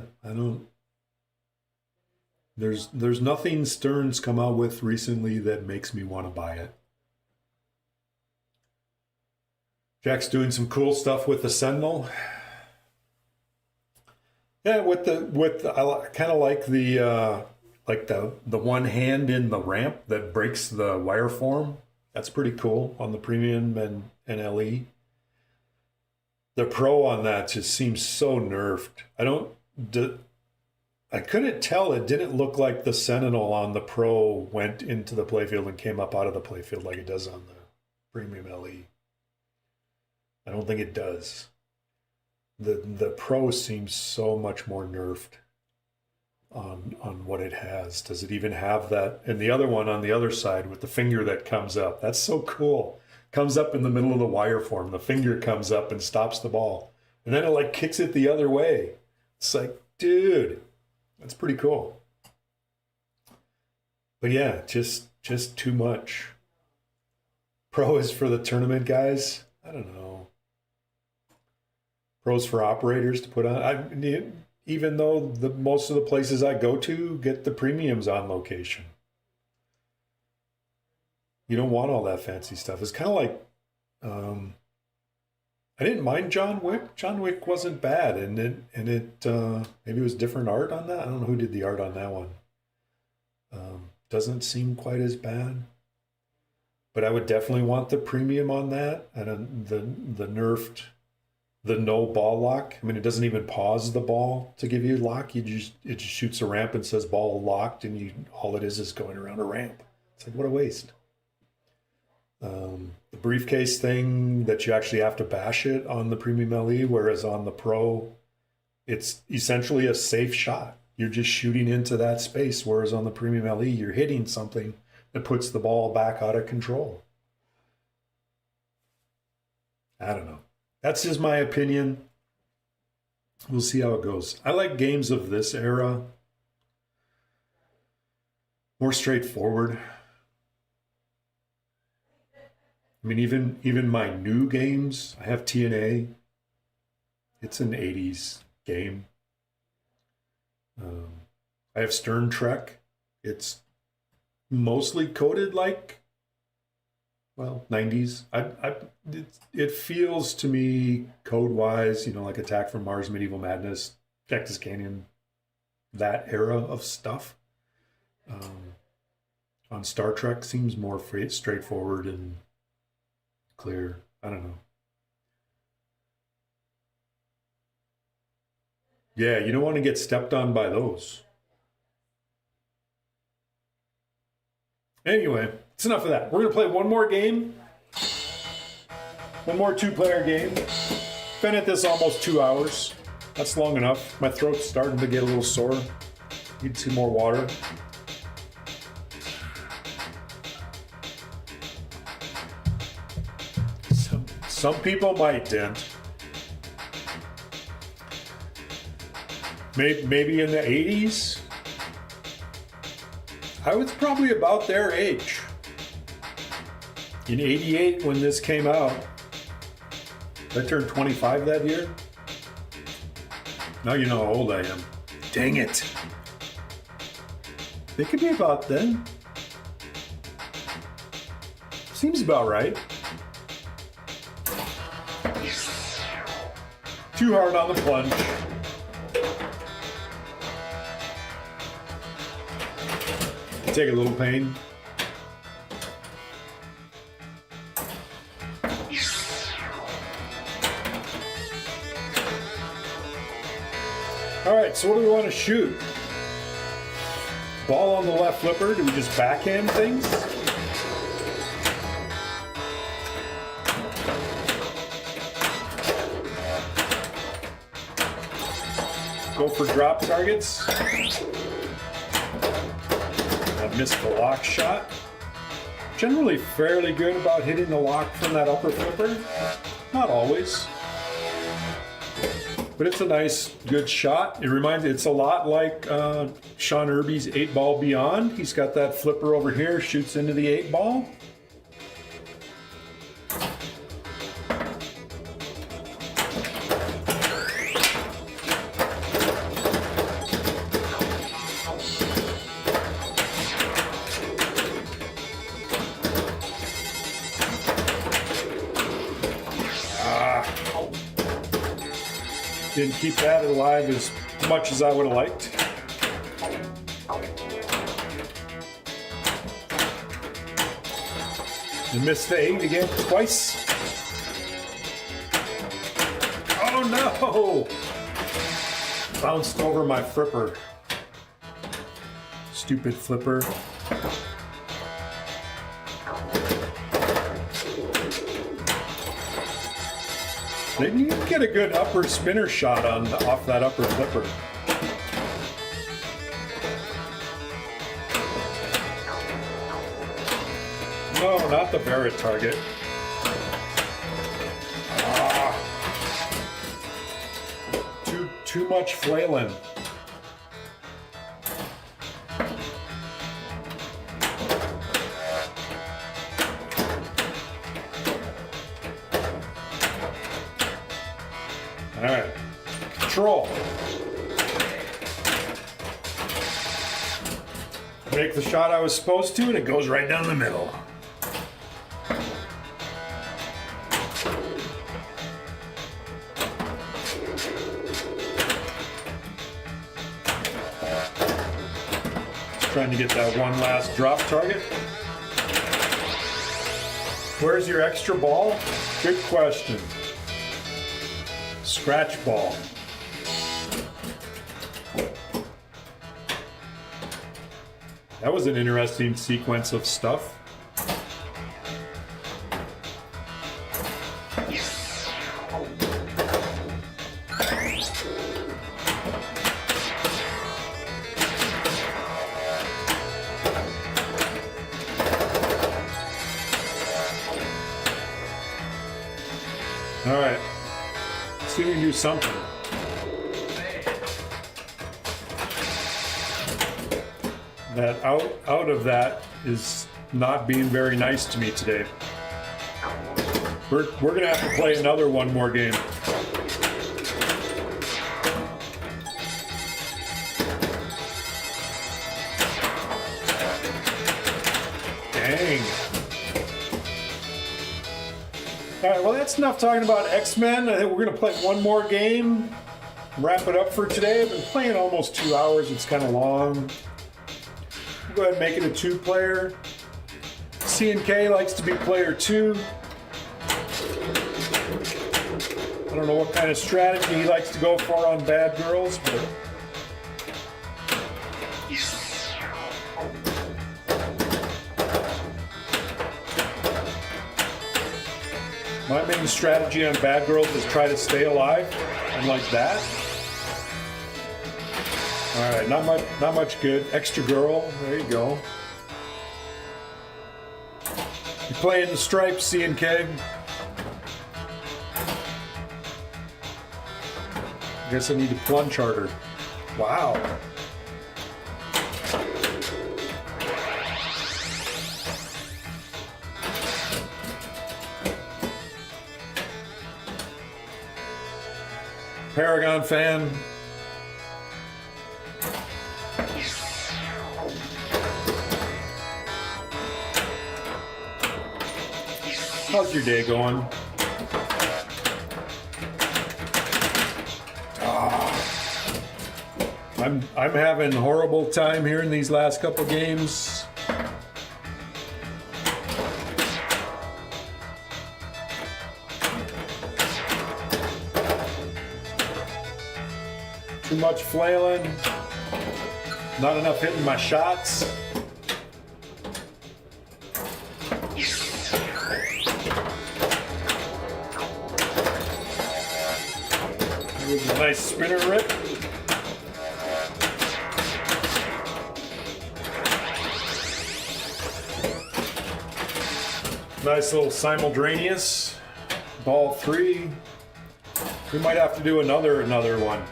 There's nothing Stern's come out with recently that makes me want to buy it. Jack's doing some cool stuff with the Sentinel. Yeah, I kind of like the one hand in the ramp that breaks the wire form. That's pretty cool on the Premium and LE. The Pro on that just seems so nerfed. I couldn't tell. It didn't look like the Sentinel on the Pro went into the playfield and came up out of the playfield like it does on the Premium LE. I don't think it does. The Pro seems so much more nerfed on what it has. Does it even have that? And the other one on the other side with the finger that comes up. That's so cool. Comes up in the middle of the wire form. The finger comes up and stops the ball. And then it like kicks it the other way. It's like, dude, that's pretty cool. But yeah, just too much. Pro is for the tournament guys. I don't know. Pros for operators to put on. Even though most of the places I go to get the premiums on location. You don't want all that fancy stuff. It's kind of like, I didn't mind John Wick. John Wick wasn't bad, and it maybe it was different art on that. I don't know who did the art on that one. Doesn't seem quite as bad. But I would definitely want the premium on that, and the nerfed. The no ball lock. I mean, it doesn't even pause the ball to give you lock. It just shoots a ramp and says ball locked, and all it is going around a ramp. It's like, what a waste. The briefcase thing that you actually have to bash it on the Premium LE, whereas on the Pro, it's essentially a safe shot. You're just shooting into that space, whereas on the Premium LE, you're hitting something that puts the ball back out of control. I don't know. That's just my opinion. We'll see how it goes. I like games of this era. More straightforward. I mean, even my new games, I have TNA. It's an 80s game. I have Stern Trek. It's mostly coded like, well, 90s. It feels to me code-wise, like Attack from Mars, Medieval Madness, Cactus Canyon, that era of stuff. On Star Trek seems more straightforward and clear. I don't know. Yeah, you don't want to get stepped on by those. Anyway, it's enough of that. We're going to play one more game. One more two-player game. Been at this almost 2 hours. That's long enough. My throat's starting to get a little sore. Need some more water. Some people might, Dent. Maybe in the 80s? I was probably about their age. In 88, when this came out, I turned 25 that year. Now you know how old I am. Dang it. It could be about then. Seems about right. Too hard on the plunge. Take a little pain. All right, so what do we want to shoot? Ball on the left flipper. Do we just backhand things? Go for drop targets. I missed the lock shot. Generally fairly good about hitting the lock from that upper flipper. Not always. But it's a nice, good shot. It's a lot like Sean Irby's 8-Ball Beyond. He's got that flipper over here, shoots into the 8-ball. Didn't keep that alive as much as I would have liked. You missed the 8 again twice. Oh no! Bounced over my flipper. Stupid flipper. Maybe you can get a good upper spinner shot off that upper flipper. No, not the Barrett target. Ah. Too much flailing. All right, control. Make the shot I was supposed to, and it goes right down the middle. Just trying to get that one last drop target. Where's your extra ball? Good question. Scratch ball. That was an interesting sequence of stuff. All right. See if we can do something. That out of that is not being very nice to me today. We're gonna have to play another one more game. Dang. All right, well, that's enough talking about X-Men. I think we're going to play one more game, wrap it up for today. I've been playing almost 2 hours. It's kind of long. We'll go ahead and make it a 2-player. C&K likes to be player 2. I don't know what kind of strategy he likes to go for on Bad Girls, but... My main strategy on Bad Girls is try to stay alive, and like that. All right, not much good. Extra girl, there you go. You playing the stripes, C&K? I guess I need to plunge harder. Wow. Paragon fan. How's your day going? I'm having a horrible time here in these last couple games. Too much flailing, not enough hitting my shots. There was a nice spinner rip. Nice little simultaneous. Ball 3. We might have to do another one.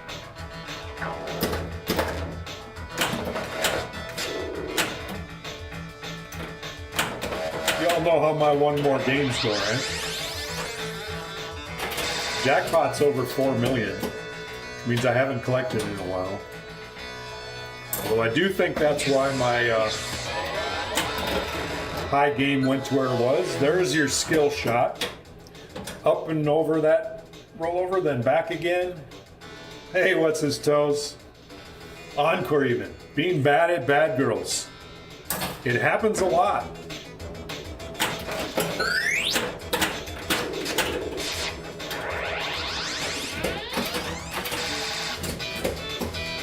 Y'all know how my one more games go, right? Jackpot's over 4 million. Which means I haven't collected in a while. Although I do think that's why my high game went to where it was. There's your skill shot. Up and over that rollover, then back again. Hey, what's his toes? Encore even. Being bad at bad girls. It happens a lot.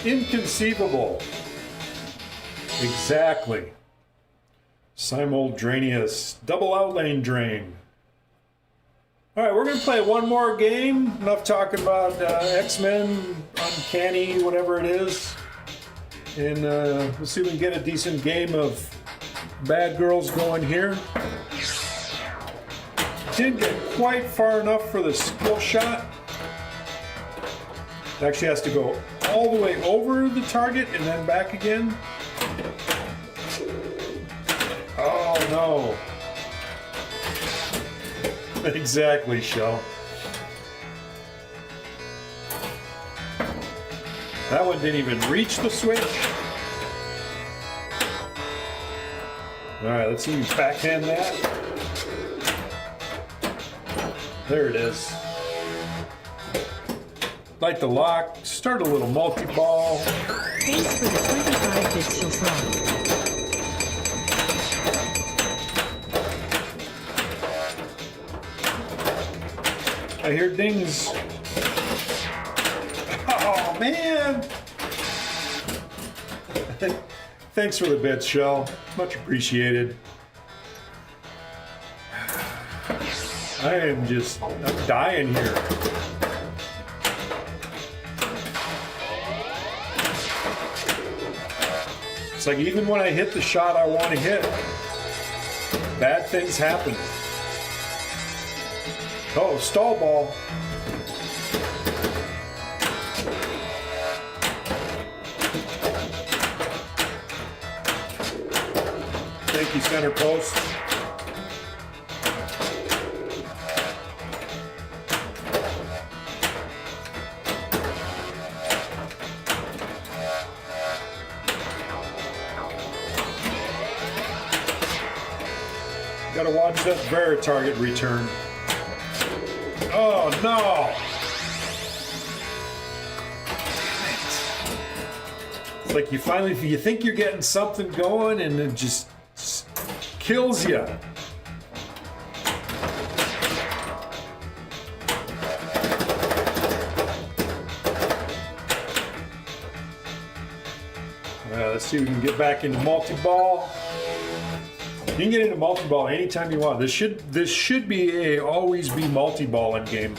Inconceivable. Exactly. Simultaneous double outlane drain. All right, we're going to play one more game. Enough talking about X-Men, Uncanny, whatever it is. And we'll see if we can get a decent game of bad girls going here. Didn't get quite far enough for the skill shot. It actually has to go all the way over the target and then back again. Oh no. Exactly, Shell. That one didn't even reach the switch. Alright, let's see you backhand that. There it is. Light the lock, start a little multi-ball. Thanks for the 25 bits so far. I hear dings. Oh, man! Thanks for the bits, Shell. Much appreciated. I'm dying here. It's like even when I hit the shot I want to hit, bad things happen. Oh, stall ball. Thank you, center post. Gotta watch that Vera target return. Oh no! It's like you think you're getting something going and it just kills you. Let's see if we can get back into multi-ball. You can get into multi-ball anytime you want. This should be a always be multi-ball in game.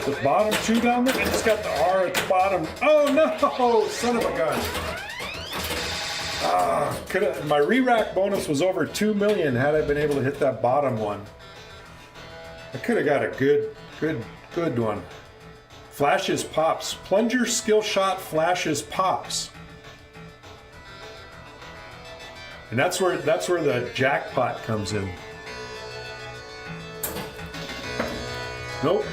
The bottom two down there, and it's got the R at the bottom. Oh no, son of a gun. My re-rack bonus was over 2 million had I been able to hit that bottom one. I could have got a good one. Flashes pops. Plunger skill shot flashes pops. And that's where the jackpot comes in. Nope.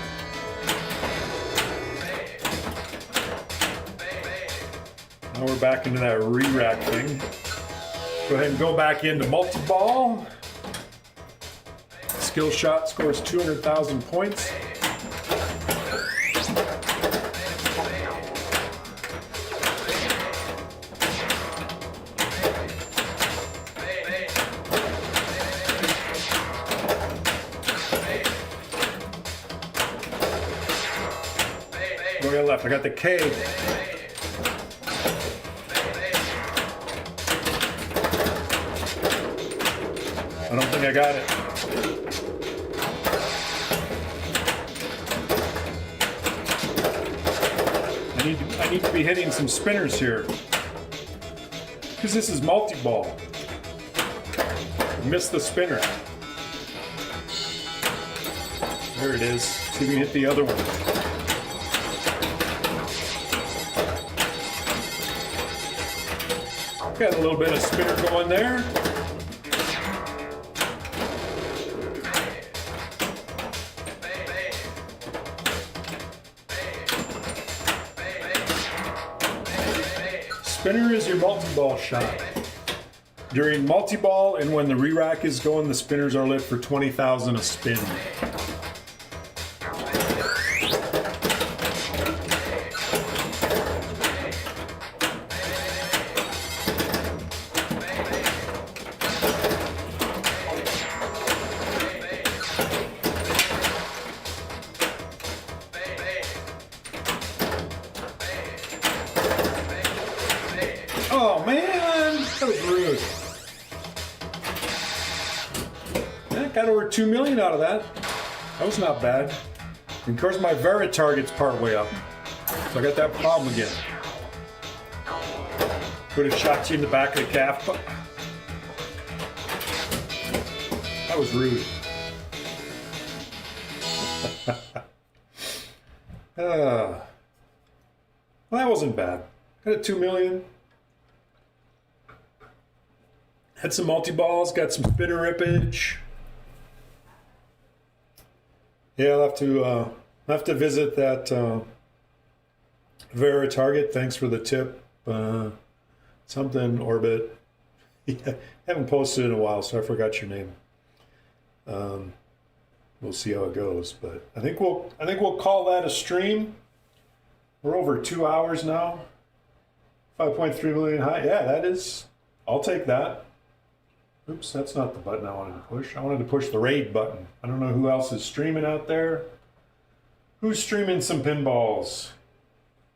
Now we're back into that re-rack thing. Go ahead and go back into multi-ball. Skill shot scores 200,000 points. Going left, I got the K. I don't think I got it. I need to be hitting some spinners here. Because this is multi-ball. Missed the spinner. There it is. See if we can hit the other one. Got a little bit of spinner going there. Spinner is your multi-ball shot. During multi-ball and when the re-rack is going, the spinners are lit for 20,000 a spin. Oh man, that was rude. Yeah, got over 2 million out of that. That was not bad. And of course my Vera target's part way up. So I got that problem again. Could have shot you in the back of the calf, but that was rude. Well, that wasn't bad. Got a 2 million. Had some multi-balls, got some spinner rippage. Yeah, I'll have to visit that Vera target. Thanks for the tip. Something Orbit. Yeah, haven't posted in a while, so I forgot your name. We'll see how it goes, but I think we'll call that a stream. We're over 2 hours now. 5.3 million high. Yeah, that is. I'll take that. Oops, that's not the button I wanted to push. I wanted to push the raid button. I don't know who else is streaming out there. Who's streaming some pinballs?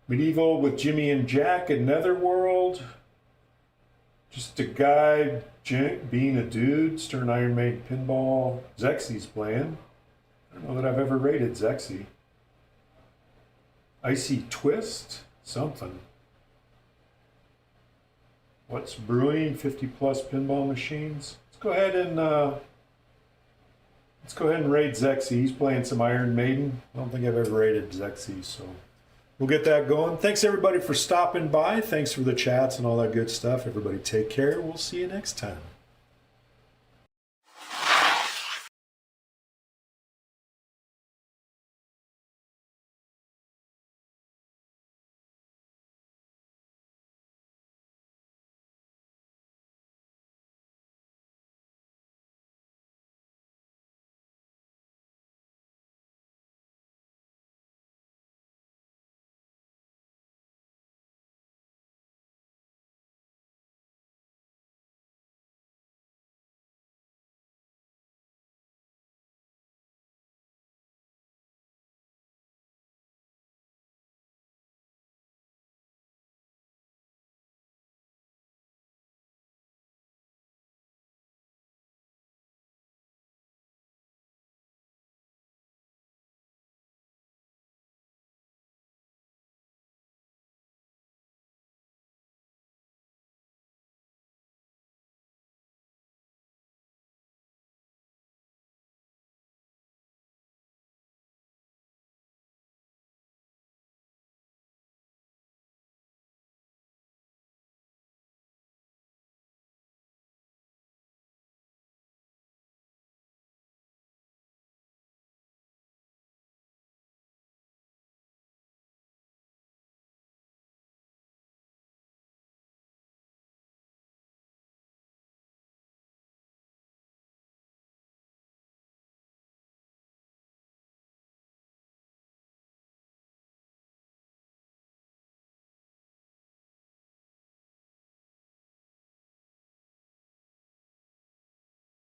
Medieval with Jimmy and Jack at Netherworld. Just a guy being a dude. Stern Iron Maiden Pinball. Zexy's playing. I don't know that I've ever rated Zexy. Icy Twist? Something. What's brewing? 50 plus pinball machines. Let's go ahead and raid Zexy. He's playing some Iron Maiden. I don't think I've ever rated Zexy, so we'll get that going. Thanks everybody for stopping by. Thanks for the chats and all that good stuff. Everybody take care. We'll see you next time.